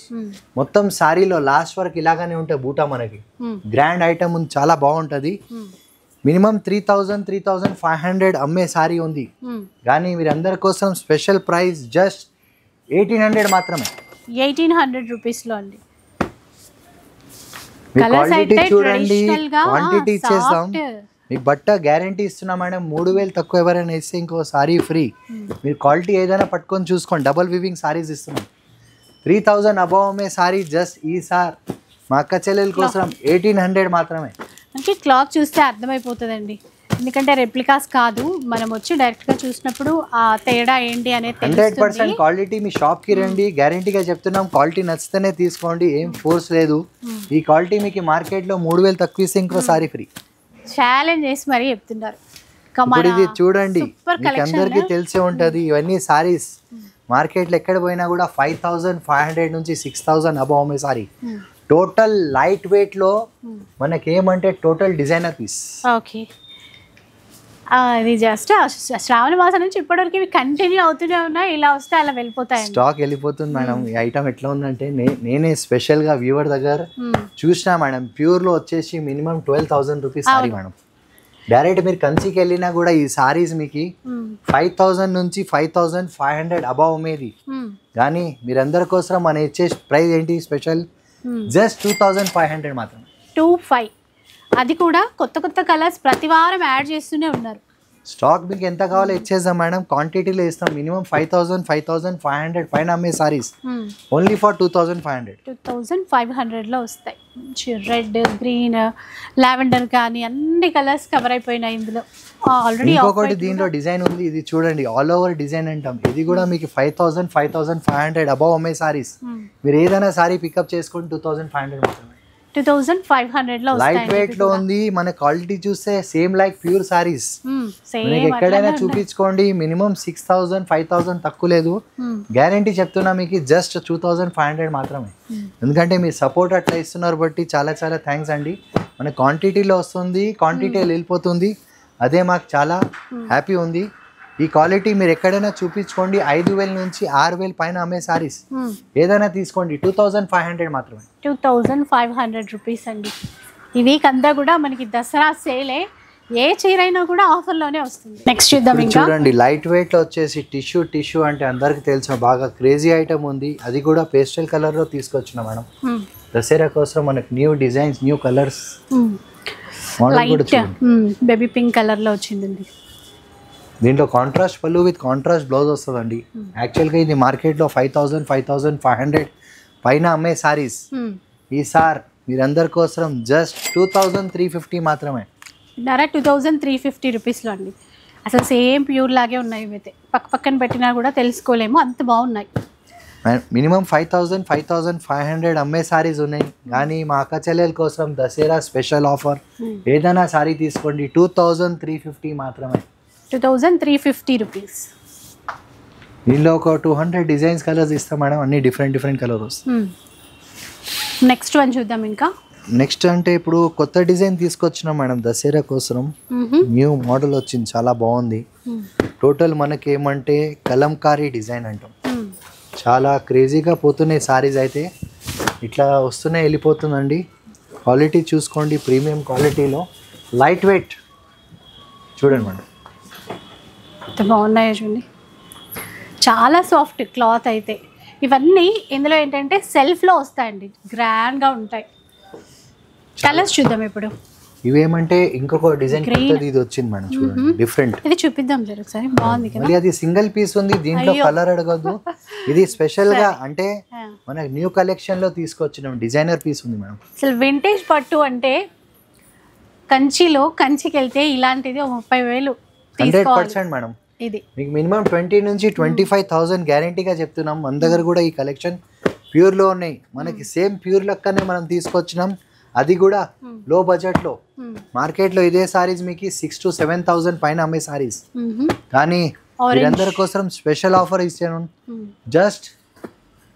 మొత్తం సారీలో లాస్ట్ వరకు ఇలాగానే ఉంటాయి బూటా. మనకి గ్రాండ్ ఐటమ్ ఉంది, చాలా బాగుంటుంది. మినిమం 3,500 అమ్మే సారీ ఉంది, కానీ మీరందరి కోసం స్పెషల్ ప్రైస్ జస్ట్ 1,800 మాత్రమే. 1,800 రూపీస్లో అండి. క్వాలిటీ చూడండి, క్వాంటిటీ ఇచ్చేస్తాం. మీకు బట్ట గ్యారంటీ ఇస్తున్నాం మేడం. 3,000 తక్కువ ఎవరైనా ఇస్తే ఇంకో సారీ ఫ్రీ. మీరు క్వాలిటీ ఏదైనా పట్టుకొని చూసుకోండి. డబల్ వివింగ్ సారీస్ ఇస్తున్నాం. 3,000 అబవ్ అమ్మే సారీ జస్ట్ ఈసారి మా అక్క చెల్లెల కోసం 1,800 మాత్రమే. అంటే క్లాత్ చూస్తే అర్థమైపోతుందండి, ఎందుకంటే రెప్లికాస్ కాదు, మనం వచ్చి డైరెక్ట్గా చూసినప్పుడు ఆ తేడా ఏంటి అనేది 100% క్వాలిటీ. మీ షాప్కి రండి, గ్యారంటీగా చెప్తున్నాం. క్వాలిటీ నచ్చితేనే తీసుకోండి, ఏం ఫోర్స్ లేదు. ఈ క్వాలిటీ మీకు మార్కెట్లో 3,000 తక్కువ ఇస్తే ఇంకో సారీ ఫ్రీ. ఛాలెంజ్ చేసి మరీ చెప్తున్నారు. ఇప్పుడు ఇది చూడండి, మీకు అందరికీ తెలిసే ఉంటుంది. ఇవన్నీ సారీస్ మార్కెట్లో ఎక్కడ పోయినా కూడా 5,500 నుంచి 6,000 అబవ్ అమ్మే సారీ. టోటల్ లైట్ వెయిట్లో మనకేమంటే టోటల్ డిజైనర్ పీస్. ఓకే, ఇది జస్ట్ శ్రావణ మాసం నుంచి ఇప్పటివరకు ఇవి కంటిన్యూ అవుతూనే ఉన్నాయి. ఇలా వస్తే అలా వెళ్ళిపోతాయి, స్టాక్ వెళ్ళిపోతుంది మేడం. ఈ ఐటమ్ ఎట్లా ఉందంటే నేనే స్పెషల్గా వ్యూవర్ దగ్గర చూసినా మేడం. ప్యూర్లో వచ్చేసి minimum 12,000 rupees sorry madam. Direct మీరు కంచికి వెళ్ళినా కూడా ఈ సారీస్ మీకు 5,000 నుంచి 5,500 అబవ్ అమ్మేది. కానీ మీరందరి కోసం మనం ఇచ్చే ప్రైస్ ఏంటి స్పెషల్, జస్ట్ 2,500 మాత్రం. 25, అది కూడా కొత్త కొత్త కలర్స్ ప్రతి వారం యాడ్ చేస్తూనే ఉన్నారు. స్టాక్ మీకు ఎంత కావాలో ఇచ్చేద్దాం మేడం, క్వాంటిటీలో ఇస్తాం. మినిమం 5,000, 5,500 పైన అమ్మే సారీస్ ఓన్లీ ఫర్ 2,500. 2,500లో వస్తాయి. రెడ్, గ్రీన్, లావెండర్ కానీ అన్ని కలర్స్ కవర్ అయిపోయినాయి ఇందులో. ఆల్రెడీ ఇంకొకటి దీంట్లో డిజైన్ ఉంది, ఇది చూడండి. ఆల్ ఓవర్ డిజైన్ అంటాం. ఇది కూడా మీకు 5,000, 5,500 అబవ్ అమ్మే సారీస్. మీరు ఏదైనా సారీ పికప్ చేసుకొని 2,500 మాత్రమే. 2,500లో లైట్ వెయిట్ లో ఉంది. మన క్వాలిటీ చూస్తే సేమ్ లైక్ ప్యూర్ సారీస్. మనకి ఎక్కడైనా చూపించుకోండి. మినిమం 6,000, 5,000 తక్కువ లేదు. గ్యారంటీ చెప్తున్నా మీకు జస్ట్ 2,500 మాత్రమే. ఎందుకంటే మీ సపోర్ట్ అట్లా ఇస్తున్నారు బట్టి చాలా చాలా థ్యాంక్స్ అండి. మన క్వాంటిటీలో వస్తుంది, క్వాంటిటీ వెళ్ళిపోతుంది. అదే మాకు చాలా హ్యాపీ ఉంది. ఈ క్వాలిటీ మీరు ఎక్కడైనా చూపించుకోండి. 5,000 నుంచి 6,000 పైన అమ్మే సారీస్ ఏదైనా తీసుకోండి. 2,500 మాత్రమే. 2,500 రూపీస్ అండి. ఈ వీక్ అంతా కూడా మనకి దసరా సేలే. ఏ చీర అయినా కూడా ఆఫర్లోనే వస్తుంది. నెక్స్ట్ చూద్దాం. ఇంకా చూడండి, లైట్ వెయిట్ లో వచ్చేసి టిష్యూ అంటే అందరికి తెలిసిన బాగా క్రేజీ ఐటమ్ ఉంది. అది కూడా పేస్టల్ కలర్ లో తీసుకొచ్చిన మేడం. దసరా కోసం మనకు new designs, new colours. Light baby pink colour లో వచ్చిందండి. దీంట్లో కాంట్రాస్ట్ పళ్ళు విత్ కాంట్రాస్ట్ బ్లౌజ్ వస్తుందండి. యాక్చువల్గా ఇది మార్కెట్లో 5,000, 5,500 పైన అమ్మే సారీస్. ఈసారి మీరందరి కోసం జస్ట్ 2,350 మాత్రమే. 2,350 రూపీస్లో అండి. అసలు సేమ్ ప్యూర్ లాగే ఉన్నాయి. ఇవైతే పక్కన పెట్టినా కూడా తెలుసుకోలేము, అంత బాగున్నాయి. మినిమం 5,000, 5,500 అమ్మే సారీస్ ఉన్నాయి. కానీ మా అక్క చెల్లెల కోసం దసరా స్పెషల్ ఆఫర్. ఏదైనా సారీ తీసుకోండి, 2,350 మాత్రమే. 2,350 రూపీస్. దీనిలో ఒక 200 డిజైన్స్ కలర్స్ ఇస్తాం మేడం. అన్ని డిఫరెంట్ కలర్స్ వస్తాయి. నెక్స్ట్ వన్ చూద్దాం. ఇంకా నెక్స్ట్ అంటే ఇప్పుడు కొత్త డిజైన్ తీసుకొచ్చినాం మేడం దసరా కోసం. న్యూ మోడల్ వచ్చింది, చాలా బాగుంది. టోటల్ మనకి ఏమంటే కలంకారీ డిజైన్ అంటాం. చాలా క్రేజీగా పోతున్నాయి సారీస్. అయితే ఇట్లా వస్తూనే వెళ్ళిపోతుందండి. క్వాలిటీ చూసుకోండి, ప్రీమియం క్వాలిటీలో లైట్ వెయిట్ చూడండి మేడం. ఎంత బాగున్నాయో చూడండి, చాలా సాఫ్ట్ క్లాత్. అయితే ఇవన్నీ ఇందులో ఏంటంటే సెల్ఫ్లో వస్తాయండి, గ్రాండ్గా ఉంటాయి. కలర్స్ చూద్దాం ఇప్పుడు. ఇవేమంటే ఇంకొక డిజైన్ ఇది వచ్చింది మేడం, చూడండి డిఫరెంట్. ఇది చూపిద్దాం జర ఒకసారి, బాగుంది కదా. అది సింగిల్ పీస్ ఉంది, దీంట్లో కలర్ అడగద్దు. ఇది స్పెషల్ గా అంటే మన న్యూ కలెక్షన్ లో తీసుకొచ్చిన డిజైనర్ పీస్ ఉంది మేడం. అసలు వింటేజ్ పట్టు అంటే కంచికి వెళ్తే ఇలాంటిది 30,000 100% మేడం. ఇది మీకు మినిమం 20 నుంచి 25,000 గ్యారంటీగా చెప్తున్నాం. మన దగ్గర కూడా ఈ కలెక్షన్ ప్యూర్ లో ఉన్నాయి. మనకి సేమ్ ప్యూర్ లెక్కనే మనం తీసుకొచ్చినాం. అది కూడా లో బడ్జెట్ లో. మార్కెట్ లో ఇదే సారీస్ మీకు 6,000 to 7,000 పైన అమ్మే సారీస్. కానీ మీరందరి కోసం స్పెషల్ ఆఫర్ ఇచ్చాను, జస్ట్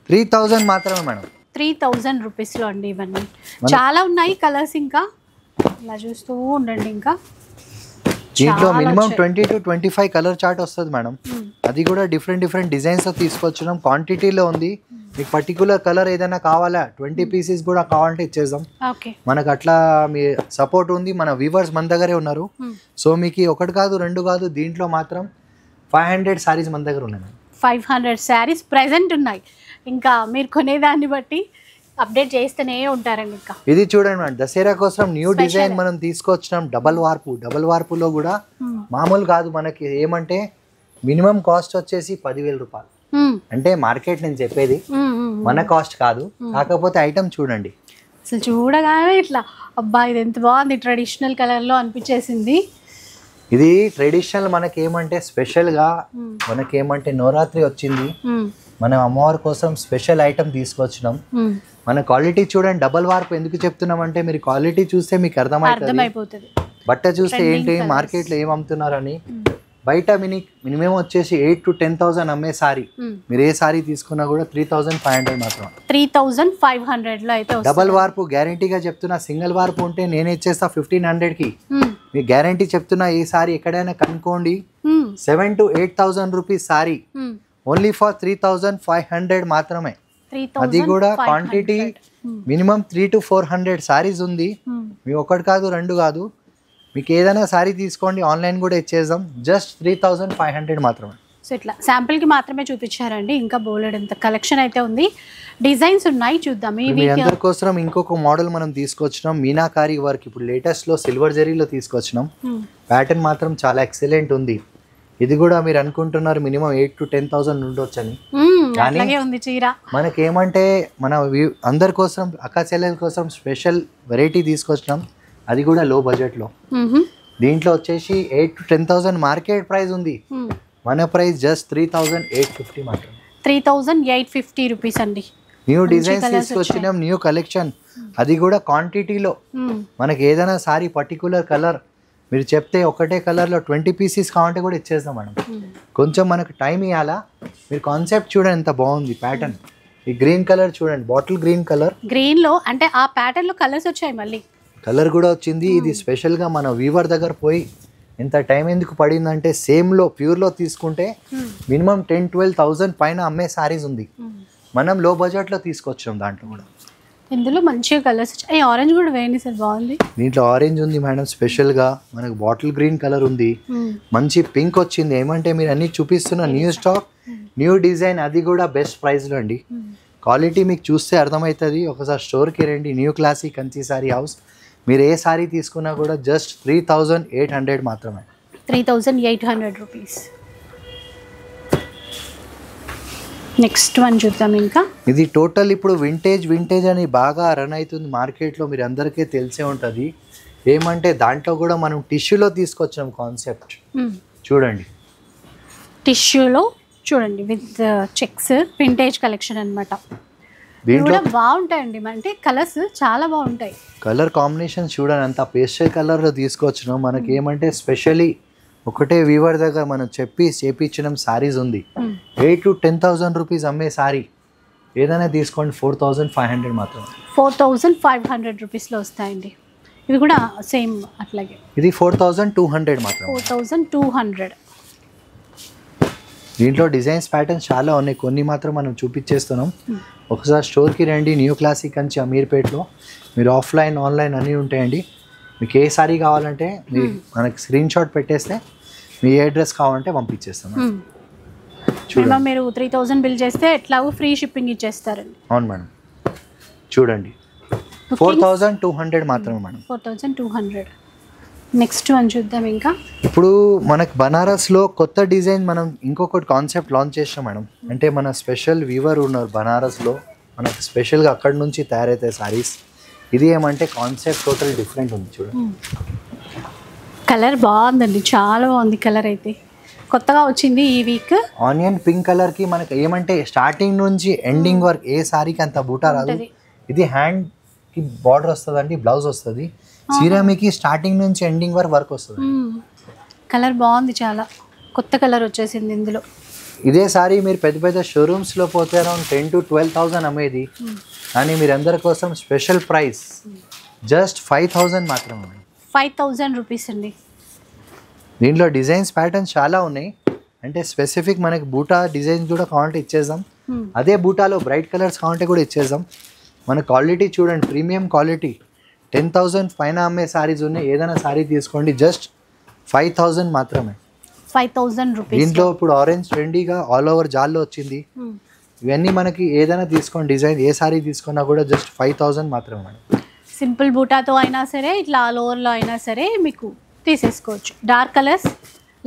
3,000 మాత్రమే మేడం. 3,000 రూపీస్లో అండి. ఇవన్నీ చాలా ఉన్నాయి కలర్స్. ఇంకా ఇలా చూస్తూ ఉండండి. ఇంకా దీంట్లో మినిమం 20 to 25 కలర్ చార్ట్ వస్తుంది మేడం. అది కూడా డిఫరెంట్ డిజైన్స్ తో తీసుకొచ్చినాం. క్వాంటిటీలో ఉంది. మీకు పర్టికులర్ కలర్ ఏదైనా కావాలా 20 పీసెస్ కూడా కావాలంటే ఇచ్చేద్దాం. ఓకే, మనకు అట్లా మీ సపోర్ట్ ఉంది, మన వ్యూవర్స్ మన దగ్గరే ఉన్నారు. సో మీకు ఒకటి కాదు రెండు కాదు, దీంట్లో మాత్రం 500 సారీస్ మన దగ్గర ఉన్నాయి. 500 శారీస్ ప్రెజెంట్ ఉన్నాయి. ఇంకా మీరు కొనేదాన్ని బట్టి అప్డేట్ చేస్తూనే ఉంటారండి. ఇంకా ఇది చూడండి మేడం, దసరా కోసం న్యూ డిజైన్ మనం తీసుకొచ్చినాం. డబల్ వార్పులో కూడా మామూలు కాదు. మనకి ఏమంటే మినిమం కాస్ట్ వచ్చేసి 10,000 రూపాయలు. అంటే మార్కెట్ నేను చెప్పేది, మన కాస్ట్ కాదు. కాకపోతే ఐటమ్ చూడండి, అసలు చూడగానే ఇట్లా అబ్బా ఇది ఎంత బాగుంది, ట్రెడిషనల్ కలర్లో అనిపించేసింది. ఇది ట్రెడిషనల్ మనకేమంటే స్పెషల్గా మనకేమంటే నవరాత్రి వచ్చింది, మనం అమ్మవారి కోసం స్పెషల్ ఐటమ్ తీసుకొచ్చినాం. మన క్వాలిటీ చూడండి. డబల్ వార్పు ఎందుకు చెప్తున్నాం అంటే మీరు క్వాలిటీ చూస్తే మీకు అర్థమైపోతుంది. బట్ట చూస్తే ఏంటి మార్కెట్లో ఏం అమ్ముతున్నారని. బయట మినిమం వచ్చేసి 8,000 to 10,000 అమ్మే సారీ, మీరు ఏ సారీ తీసుకున్నా కూడా 3,500 మాత్రం. 3,500లో అయితే డబల్ వార్పు గ్యారంటీగా చెప్తున్నా. సింగిల్ వార్పు ఉంటే నేనే ఇచ్చేస్తా 1,500కి. మీ గ్యారంటీ చెప్తున్నా. ఈ సారీ ఎక్కడైనా కనుక్కోండి, 7,000 to 8,000 rupees sorry, only for 3,500 మాత్రమే. అది కూడా క్వాంటిటీ మినిమం 300 to 400 సారీస్ ఉంది. మీ ఒకటి కాదు రెండు కాదు, మీకు ఏదైనా సారీ తీసుకోండి, ఆన్లైన్ కూడా ఇచ్చేద్దాం. జస్ట్ 3,500 మాత్రమే. సో ఇట్లా శాంపుల్కి మాత్రమే చూపించారండి. ఇంకా బోలెడ్ అంత కలెక్షన్ అయితే ఉంది, డిజైన్స్ ఉన్నాయి, చూద్దాం. మీ అందరి కోసం ఇంకొక మోడల్ మనం తీసుకొచ్చినాం, మీనాకారి వర్క్. ఇప్పుడు లేటెస్ట్లో సిల్వర్ జరీలో తీసుకొచ్చినాం. ప్యాటర్న్ మాత్రం చాలా ఎక్సలెంట్ ఉంది. ఇది కూడా మీరు అనుకుంటున్నారు మినిమం 8,000 to 10,000 ఉండొచ్చని, అలాగే ఉంది చీర. మనకేమంటే మన అందరి కోసం అక్క చెల్లెల కోసం స్పెషల్ వెరైటీ తీసుకొచ్చినాం, అది కూడా లో బడ్జెట్లో. దీంట్లో వచ్చేసి 8,000 to 10,000 మార్కెట్ ప్రైస్ ఉంది, మన ప్రైస్ జస్ట్ 3,850 మాత్రం. 3,850 రూపీస్ అండి. న్యూ డిజైన్స్ తీసుకొచ్చినాం, న్యూ కలెక్షన్, అది కూడా క్వాంటిటీలో. మనకి ఏదైనా సారీ పర్టికులర్ కలర్ మీరు చెప్తే ఒకటే కలర్లో 20 పీసెస్ కావాలంటే కూడా ఇచ్చేస్తాం మేడం. కొంచెం మనకు టైం ఇవ్వాలా. మీరు కాన్సెప్ట్ చూడండి ఎంత బాగుంది ప్యాటర్న్. ఈ గ్రీన్ కలర్ చూడండి, బాటిల్ గ్రీన్ కలర్. గ్రీన్లో అంటే ఆ ప్యాటర్న్లో కలర్స్ వచ్చాయి, మళ్ళీ కలర్ కూడా వచ్చింది. ఇది స్పెషల్గా మన వీవర్ దగ్గర పోయి ఎంత టైం ఎందుకు పడిందంటే సేమ్లో ప్యూర్లో తీసుకుంటే మినిమం 10,000-12,000 పైన అమ్మే సారీస్ ఉంది. మనం లో బడ్జెట్లో తీసుకొచ్చాం. దాంట్లో కూడా ఇందులో మంచిగా కలర్స్ వచ్చాయి. ఆరెంజ్ కూడా వేయండి సార్, బాగుంది. దీంట్లో ఆరెంజ్ ఉంది మేడం, స్పెషల్గా మనకు బాటిల్ గ్రీన్ కలర్ ఉంది, మంచి పింక్ వచ్చింది. ఏమంటే మీరు అన్ని చూపిస్తున్న న్యూ స్టాక్, న్యూ డిజైన్, అది కూడా బెస్ట్ ప్రైస్లో అండి. క్వాలిటీ మీకు చూస్తే అర్థమవుతుంది. ఒకసారి స్టోర్కి రండి, new classic Kanchi sari house. మీరు ఏ సారీ తీసుకున్నా కూడా జస్ట్ 3,800 మాత్రమే. 3,800 రూపీస్. నెక్స్ట్ వన్ చూద్దాం. ఇంకా ఇది టోటల్ ఇప్పుడు వింటేజ్ అని బాగా రన్ అవుతుంది మార్కెట్లో, మీరు అందరికీ తెలిసే ఉంటుంది. ఏమంటే దాంట్లో కూడా మనం టిష్యూలో తీసుకొచ్చాం కాన్సెప్ట్. చూడండి, టిష్యూలో చూడండి విత్ చెక్స్, వింటేజ్ కలెక్షన్ అన్నమాట. దీంట్లో బాగుంటాయండి, అంటే కలర్స్ చాలా బాగుంటాయి. కలర్ కాంబినేషన్ చూడండి, అంత పేస్టల్ కలర్లో తీసుకొచ్చినాం. మనకి ఏమంటే స్పెషలీ ఒకటే వీవర్ దగ్గర మనం చేపించిన సారీస్ ఉంది. 8,000 to 10,000 రూపీస్ అమ్మే సారీ ఏదైనా తీసుకోండి, 4,500 మాత్రం. 4,500 రూపీస్లో వస్తాయండి. ఇవి కూడా సేమ్ అట్లాగే. ఇది 4,200 మాత్రం. 4,200. దీంట్లో డిజైన్స్ ప్యాటర్న్స్ చాలా ఉన్నాయి, కొన్ని మాత్రం మనం చూపించేస్తున్నాం. ఒకసారి స్టోర్కి రండి, న్యూ క్లాసిక్ కంచి అమీర్పేట్లో. మీరు ఆఫ్లైన్ ఆన్లైన్ అన్నీ ఉంటాయండి. మీకు ఏ సారీ కావాలంటే మీరు మనకి స్క్రీన్ షాట్ పెట్టేస్తే మీ అడ్రస్ కావాలంటే పంపించేస్తాం. మీరు 3,000 బిల్ చేస్తే ఎట్లాగో ఫ్రీ షిప్పింగ్ ఇచ్చేస్తారండి. అవును మేడం. చూడండి 4,200 మాత్రమే మేడం. 4,200. నెక్స్ట్ వన్ చూద్దాం. ఇంకా ఇప్పుడు మనకు బనారస్లో కొత్త డిజైన్ మనం ఇంకొకటి కాన్సెప్ట్ లాంచ్ చేసాం మేడం. అంటే మన స్పెషల్ వీవర్ ఉన్నారు బనారస్లో, మనకు స్పెషల్గా అక్కడి నుంచి తయారవుతాయి సారీస్. ఇది ఏమంటే కాన్సెప్ట్ టోటల్ డిఫరెంట్ ఉంది. చూడండి, కలర్ బాగుందండి, చాలా బాగుంది కలర్. అయితే కొత్తగా వచ్చింది ఈ వీక్. ఆనియన్ పింక్ కలర్కి మనకి ఏమంటే స్టార్టింగ్ నుంచి ఎండింగ్ వరకు ఏ సారీకి అంత బూటా రాదు. ఇది హ్యాండ్కి బార్డర్ వస్తుందండి, బ్లౌజ్ వస్తుంది. చీర మీకు స్టార్టింగ్ నుంచి ఎండింగ్ వరకు వర్క్ వస్తుంది. కలర్ బాగుంది, చాలా కొత్త కలర్ వచ్చేసింది ఇందులో. ఇదే సారీ మీరు పెద్ద పెద్ద షోరూమ్స్లో పోతే అరౌండ్ 10,000 to 12,000 అమ్మేది. కానీ మీరు అందరి కోసం స్పెషల్ ప్రైస్ జస్ట్ 5,000 మాత్రమే. 5,000 రూపీస్ అండి. దీంట్లో డిజైన్స్ ప్యాటర్న్స్ చాలా ఉన్నాయి. అంటే స్పెసిఫిక్ మనకి బూటా డిజైన్స్ కూడా కావాలంటే ఇచ్చేద్దాం. అదే బూటాలో బ్రైట్ కలర్స్ కావాలంటే కూడా ఇచ్చేద్దాం. మన క్వాలిటీ చూడండి, ప్రీమియం క్వాలిటీ. 10,000 పైన అమ్మే సారీస్ ఉన్నాయి, ఏదైనా సారీ తీసుకోండి జస్ట్ 5,000 మాత్రమే. 5,000 రూపీస్. దీంట్లో ఇప్పుడు ఆరెంజ్ ట్రెండీగా ఆల్ ఓవర్ జాల్లో వచ్చింది. ఇవన్నీ మనకి ఏదైనా తీసుకోండి డిజైన్, ఏ సారీ తీసుకున్నా కూడా జస్ట్ 5,000 మాత్రమే మేడం. సింపుల్ బూటాతో అయినా సరే, ఇట్లా ఆల్ ఓవర్లో అయినా సరే మీకు తీసేసుకోవచ్చు. డార్క్ కలర్స్,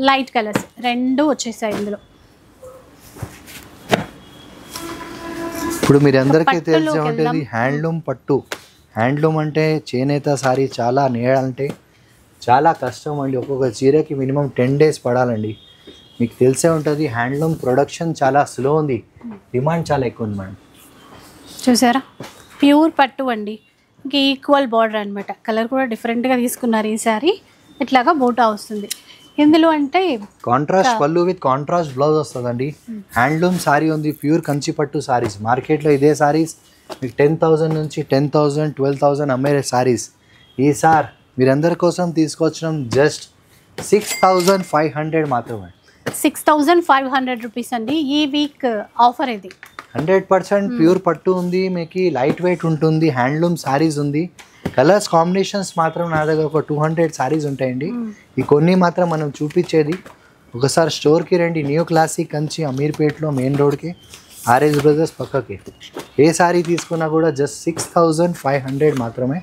లైట్ కలర్స్ రెండు వచ్చేసాయి ఇందులో. ఇప్పుడు మీరు అందరికీ తెలిసే ఉంటుంది హ్యాండ్లూమ్ పట్టు. హ్యాండ్లూమ్ అంటే చేనేత సారీ చాలా నేయాలంటే చాలా కష్టం అండి. ఒక్కొక్క చీరకి మినిమం 10 days పడాలండి. మీకు తెలిసే ఉంటుంది హ్యాండ్లూమ్ ప్రొడక్షన్ చాలా స్లో ఉంది, డిమాండ్ చాలా ఎక్కువ ఉంది మేడం. చూసారా, ప్యూర్ పట్టు అండి. ఇంక ఈక్వల్ బార్డర్ అనమాట. కలర్ కూడా డిఫరెంట్గా తీసుకున్నారు ఈ సారీ. ఇట్లాగా బూటా వస్తుంది ఇందులో. అంటే కాంట్రాస్ట్ పళ్ళు విత్ కాంట్రాస్ట్ బ్లౌజ్ వస్తుందండి. హ్యాండ్లూమ్ సారీ ఉంది, ప్యూర్ కంచి పట్టు సారీస్. మార్కెట్లో ఇదే సారీస్ మీకు 10,000 నుంచి 10,000 12,000 అమ్మే సారీస్. ఈ సార్ మీరందరి కోసం తీసుకొచ్చినాం జస్ట్ 6,500 మాత్రమే. 6,500 రూపీస్ అండి ఈ వీక్ ఆఫర్. ఇది 100% ప్యూర్ పట్టు ఉంది, మీకు లైట్ వెయిట్ ఉంటుంది, హ్యాండ్లూమ్ సారీస్ ఉంది. కలర్స్ కాంబినేషన్స్ మాత్రం నా దగ్గర ఒక 200 సారీస్ ఉంటాయండి. ఈ కొన్ని మాత్రం మనం చూపించేది. ఒకసారి స్టోర్కి రండి, న్యూ క్లాసిక్ కంచి అమీర్పేట్లో మెయిన్ రోడ్కి, ఆర్ఎస్ బ్రదర్స్ పక్కకి. ఏ సారీ తీసుకున్నా కూడా జస్ట్ 6,500 మాత్రమే.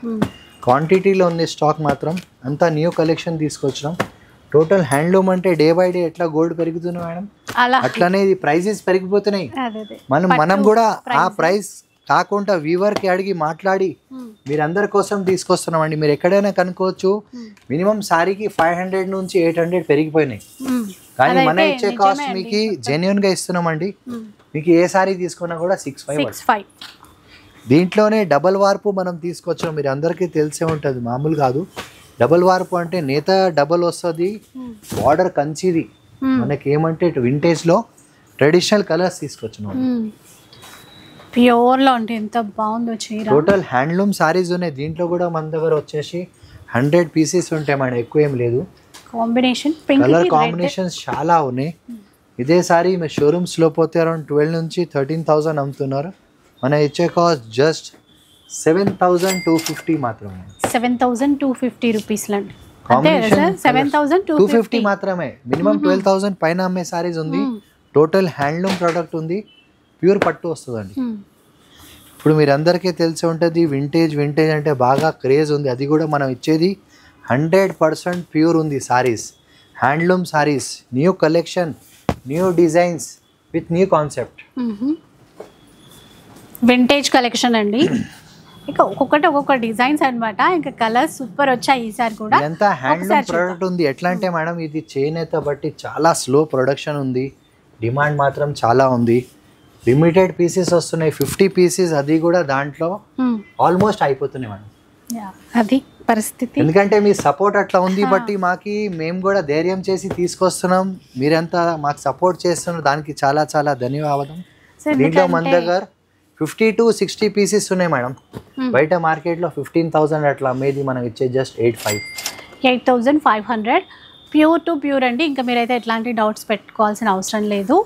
క్వాంటిటీలో ఉంది స్టాక్ మాత్రం, అంతా న్యూ కలెక్షన్ తీసుకొచ్చినాం. టోటల్ హ్యాండ్లూమ్ అంటే డే బై డే ఎట్లా గోల్డ్ పెరుగుతుంది మేడం, అట్లానే ఇది ప్రైజెస్ పెరిగిపోతున్నాయి. మనం కూడా ఆ ప్రైస్ కాకుండా వీవర్కి అడిగి మాట్లాడి మీరందరి కోసం తీసుకొస్తున్నామండి. మీరు ఎక్కడైనా కనుక్కోవచ్చు. మినిమం సారీకి 500 నుంచి 800 పెరిగిపోయినాయి, కానీ మన ఇచ్చే కాస్ట్ మీకు జెన్యున్గా ఇస్తున్నామండి. మీకు ఏ సారీ తీసుకున్నా కూడా 6,500. దీంట్లోనే డబల్ వార్పు మనం తీసుకొచ్చాం. మీరు అందరికీ తెలిసే ఉంటుంది, మామూలు కాదు. డబల్ వార్పు అంటే నేత డబల్ వస్తుంది, బార్డర్ కంచిది. మనకి ఏమంటే వింటేజ్లో ట్రెడిషనల్ కలర్స్ తీసుకొచ్చినాం. ప్యూర్లో అంటే ఎంత బాగుందో చీర. టోటల్ హ్యాండ్లూమ్ సారీస్ ఉన్నాయి. దీంట్లో కూడా మన దగ్గర వచ్చేసి 100 పీసెస్ ఉంటాయి మేడం, ఎక్కువ ఏం లేదు. కాంబినేషన్ కలర్ కాంబినేషన్స్ చాలా ఉన్నాయి. ఇదే సారీ మీ షోరూమ్స్లో పోతే అరౌండ్ 12 నుంచి 13,000 అమ్ముతున్నారు. మన ఇచ్చే కాస్ట్ జస్ట్ 7,250 మాత్రమే. 7,250 రూపీస్ అండి. 7,250 మాత్రమే. మినిమం 12,000 పైన అమ్మే సారీస్ ఉంది. టోటల్ హ్యాండ్లూమ్ ప్రోడక్ట్ ఉంది, ప్యూర్ పట్టు వస్తుందండి. ఇప్పుడు మీరు అందరికీ తెలిసి ఉంటుంది వింటేజ్ అంటే బాగా క్రేజ్ ఉంది. అది కూడా మనం ఇచ్చేది 100% ప్యూర్ ఉంది saris. Handloom saris, new collection, new designs with new concept. Vintage collection అండి. ఇంకా ఒక్కొక్క డిజైన్స్ అన్నమాట. ఇంకా కలర్స్ సూపర్ వచ్చాయి ఈసారి కూడా. ఎంత హ్యాండ్లూమ్ ప్రోడక్ట్ ఉంది. ఎట్లా అంటే మేడం ఇది చేనేత బట్టి చాలా స్లో ప్రొడక్షన్ ఉంది, డిమాండ్ మాత్రం చాలా ఉంది. లిమిటెడ్ పీసెస్ వస్తున్నాయి, 50 పీసెస్, అది కూడా దాంట్లో ఆల్మోస్ట్ అయిపోతున్నాయి మేడం. అది పరిస్థితి. ఎందుకంటే మీ సపోర్ట్ అట్లా ఉంది బట్టి మాకి మేము కూడా ధైర్యం చేసి తీసుకొస్తున్నాం. మీరంతా మాకు సపోర్ట్ చేస్తున్నారు, దానికి చాలా చాలా ధన్యవాదం. దీంట్లో మన దగ్గర 50 to 60 పీసెస్ ఉన్నాయి మేడం. బయట మార్కెట్లో 15,000 అట్లా అమ్మేది, మనం ఇచ్చే జస్ట్ 8,500 ప్యూర్ టు ప్యూర్ అండి. ఇంకా మీరైతే ఎట్లాంటి డౌట్స్ పెట్టుకోవాల్సిన అవసరం లేదు.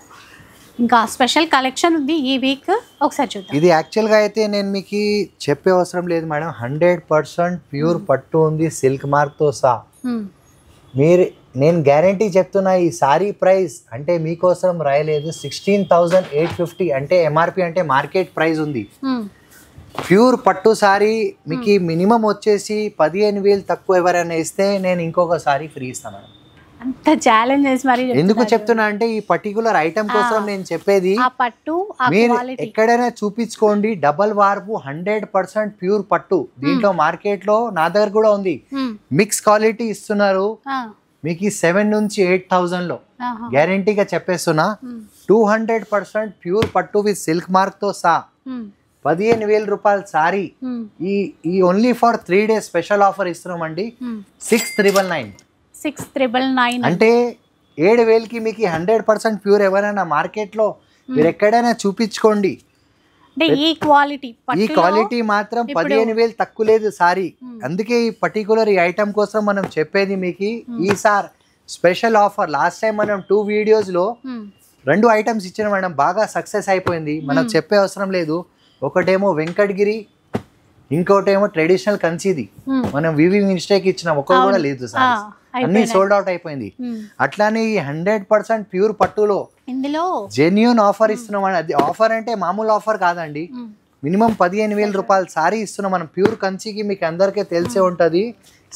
ఇంకా స్పెషల్ కలెక్షన్ ఉంది ఈ వీక్, ఒకసారి చూద్దాం. ఇది యాక్చువల్గా అయితే నేను మీకు చెప్పే అవసరం లేదు మేడం. 100% ప్యూర్ పట్టు ఉంది, సిల్క్ మార్క్తో సహా. నేను గ్యారంటీ చెప్తున్నా, ఈ సారీ ప్రైస్ అంటే మీకోసం రాయలేదు. 16,850 అంటే ఎంఆర్పి, అంటే మార్కెట్ ప్రైస్ ఉంది. ప్యూర్ పట్టు సారీ మీకు మినిమం వచ్చేసి 15,000 తక్కువ ఎవరైనా ఇస్తే నేను ఇంకొక సారీ ఫ్రీ ఇస్తాను మేడం. అంత ఛాలెంజెస్ మరి ఎందుకు చెప్తున్నా అంటే ఈ పర్టికులర్ ఐటమ్ కోసం నేను చెప్పేది. మీరు ఎక్కడైనా చూపించుకోండి, డబల్ వార్పు 100% ప్యూర్ పట్టు. దీంట్లో మార్కెట్ లో నా దగ్గర కూడా ఉంది, మిక్స్ క్వాలిటీ ఇస్తున్నారు మీకు 7 నుంచి 8,000 లో. గ్యారంటీగా చెప్పేస్తున్నా, 200% ప్యూర్ పట్టు విత్ సిల్క్ మార్క్ తో సహా 15,000 రూపాయల సారీ. ఈ only for 3 days special offer ఇస్తున్నామండి. 6,999 అంటే 7,000కి మీకు 100% ప్యూర్. ఎవరైనా మార్కెట్లో మీరు ఎక్కడైనా చూపించుకోండి, ఈ క్వాలిటీ మాత్రం 15,000 తక్కువ లేదు సారీ. అందుకే ఈ పర్టికులర్ ఈ ఐటమ్ కోసం మనం చెప్పేది మీకు ఈసారి స్పెషల్ ఆఫర్. లాస్ట్ టైం మనం 2 వీడియోస్ లో 2 ఐటమ్స్ ఇచ్చిన మేడం, బాగా సక్సెస్ అయిపోయింది. మనకు చెప్పే అవసరం లేదు. ఒకటేమో వెంకటగిరి, ఇంకోటేమో ట్రెడిషనల్ కంచిది. మనం వివి మిస్టేక్ ఇచ్చినాం, ఒక్కరు కూడా లేదు సార్, అన్ని సోల్డ్ అవుట్ అయిపోయింది. అట్లానే ఈ 100% ప్యూర్ పట్టులో ఇందులో జెన్యూన్ ఆఫర్ ఇస్తున్నాం. అది ఆఫర్ అంటే మామూలు ఆఫర్ కాదండి, మినిమం 15,000 రూపాయలు సారీ ఇస్తున్నాం మనం. ప్యూర్ కంచికి మీకు అందరికీ తెలిసే ఉంటుంది,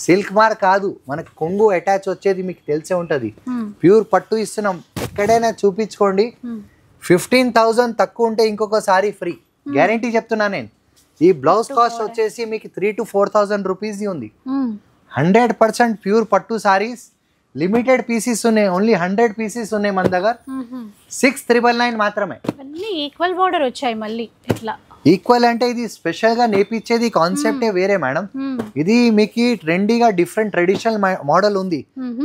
సిల్క్ మార్ కాదు, మనకు కొంగు అటాచ్ వచ్చేది మీకు తెలిసే ఉంటుంది. ప్యూర్ పట్టు ఇస్తున్నాం, ఎక్కడైనా చూపించుకోండి. 15,000 తక్కువ ఉంటే ఇంకొక సారీ ఫ్రీ, గ్యారంటీ చెప్తున్నా నేను. ఈ బ్లౌజ్ కాస్ట్ వచ్చేసి మీకు 3,000 to 4,000 రూపీస్ ఉంది. 100% ప్యూర్ పట్టు సారీస్, లిమిటెడ్ పీసెస్ ఉన్నాయి, ఓన్లీ 100 పీసెస్ ఉన్నాయి మన దగ్గర. 6,999 మాత్రమే. అన్ని ఈక్వల్ బోర్డర్ వచ్చాయి మళ్ళీ ఇట్లా. ఈక్వల్ అంటే ఇది స్పెషల్ గా నేర్పించేది కాన్సెప్టే వేరే మేడం. ఇది మీకు ట్రెండీగా డిఫరెంట్ ట్రెడిషనల్ మోడల్ ఉంది.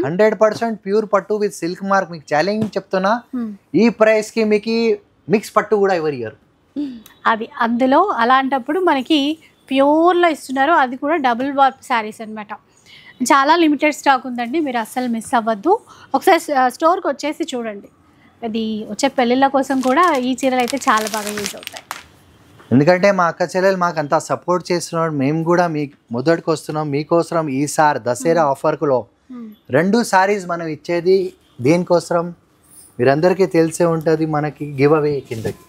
100% ప్యూర్ పట్టు విత్ సిల్క్ మార్క్. మీకు ఛాలెంజ్ చెప్తున్నా, ఈ ప్రైస్ కి మీకు మిక్స్ పట్టు కూడా ఎవరు ఇయ్యరు. అది అందులో అలాంటప్పుడు మనకి ప్యూర్లో ఇస్తున్నారు, అది కూడా డబుల్ వార్ప్ శారీస్ అనమాట. చాలా లిమిటెడ్ స్టాక్ ఉందండి, మీరు అస్సలు మిస్ అవ్వద్దు. ఒకసారి స్టోర్కి వచ్చేసి చూడండి. అది వచ్చే పెళ్ళిళ్ళ కోసం కూడా ఈ చీరలు అయితే చాలా బాగా యూజ్ అవుతాయి. ఎందుకంటే మా అక్క చెల్లెలు మాకు అంతా సపోర్ట్ చేస్తున్నాడు, మేము కూడా మీ మొదటికి వస్తున్నాం. మీకోసం ఈసారి దసరా ఆఫర్లో 2 సారీస్ మనం ఇచ్చేది దేనికోసం మీరందరికీ తెలిసే ఉంటుంది, మనకి గివ్ అవే కిందకి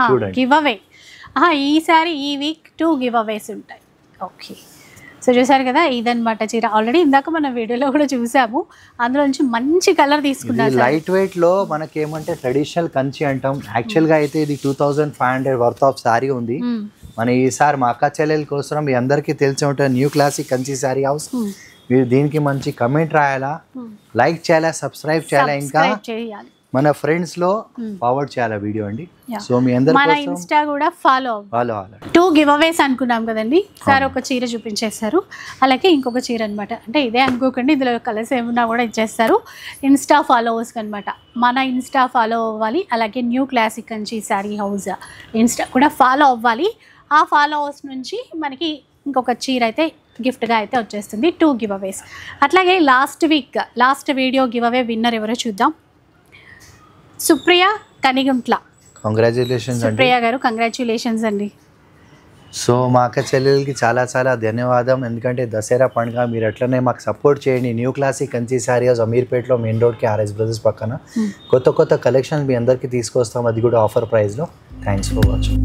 చూడండి. గివ్ అవే ఈసారి ఈ వీక్ 2 గివ్ అవేస్ ఉంటాయి. ఓకే, సో చూసారు కదా, ఇదనమాట చీర. ఆల్రెడీ ఇందాక మన వీడియోలో కూడా చూసాము, అందులో నుంచి మంచి కలర్ తీసుకున్నారు. లైట్ వెయిట్ లో మనకి ఏమంటే ట్రెడిషనల్ కంచి అంటాం. యాక్చువల్ గా అయితే ఇది 2,500 వర్త్ ఆఫ్ సారీ ఉంది. మన ఈసారి మా అక్క చెల్లెల కోసం మీ అందరికీ తెలిసి ఉంటుంది, new classic Kanchi sari house. మీరు దీనికి మంచి కమెంట్ రాయాలా, లైక్ చేయాలా, సబ్స్క్రైబ్ చేయాలా, ఇంకా మన ఫ్రెండ్స్ లో ఫార్వర్డ్ చేయాలా వీడియో అండి. సో మీ అందరి మన ఇన్స్టా కూడా ఫాలో 2 గివ్ అవేస్ అనుకున్నాం కదండి. సార్ ఒక చీర చూపించేస్తారు, అలాగే ఇంకొక చీర అనమాట. అంటే ఇదే అనుకోకండి, ఇందులో కలర్స్ ఏమన్నా కూడా ఇచ్చేస్తారు. ఇన్స్టా ఫాలోవర్స్కి అనమాట. మన ఇన్స్టా ఫాలో అవ్వాలి, అలాగే new classic Kanchi sari house Insta కూడా ఫాలో అవ్వాలి. ఆ ఫాలోవర్స్ నుంచి మనకి ఇంకొక చీర అయితే గిఫ్ట్గా అయితే వచ్చేస్తుంది. 2 గివ్ అవేస్. అట్లాగే last video give away winner ఎవరో చూద్దాం. సుప్రియ కనిగుంట్ల. కంగ్రాచులేషన్స్ అండి సుప్రియ గారు, కంగ్రాచులేషన్స్ అండి. సో మా అక్క చెల్లెలకి చాలా చాలా ధన్యవాదం. ఎందుకంటే దసరా పండుగ మీరు అట్లనే మాకు సపోర్ట్ చేయండి. New classic Kanchi sari house అమీర్పేట్లో మెయిన్ రోడ్కి ఆర్ఎస్ బ్రదర్స్ పక్కన కొత్త కలెక్షన్ మీ అందరికీ తీసుకొస్తాం, అది కూడా ఆఫర్ ప్రైస్లో. Thanks for watching.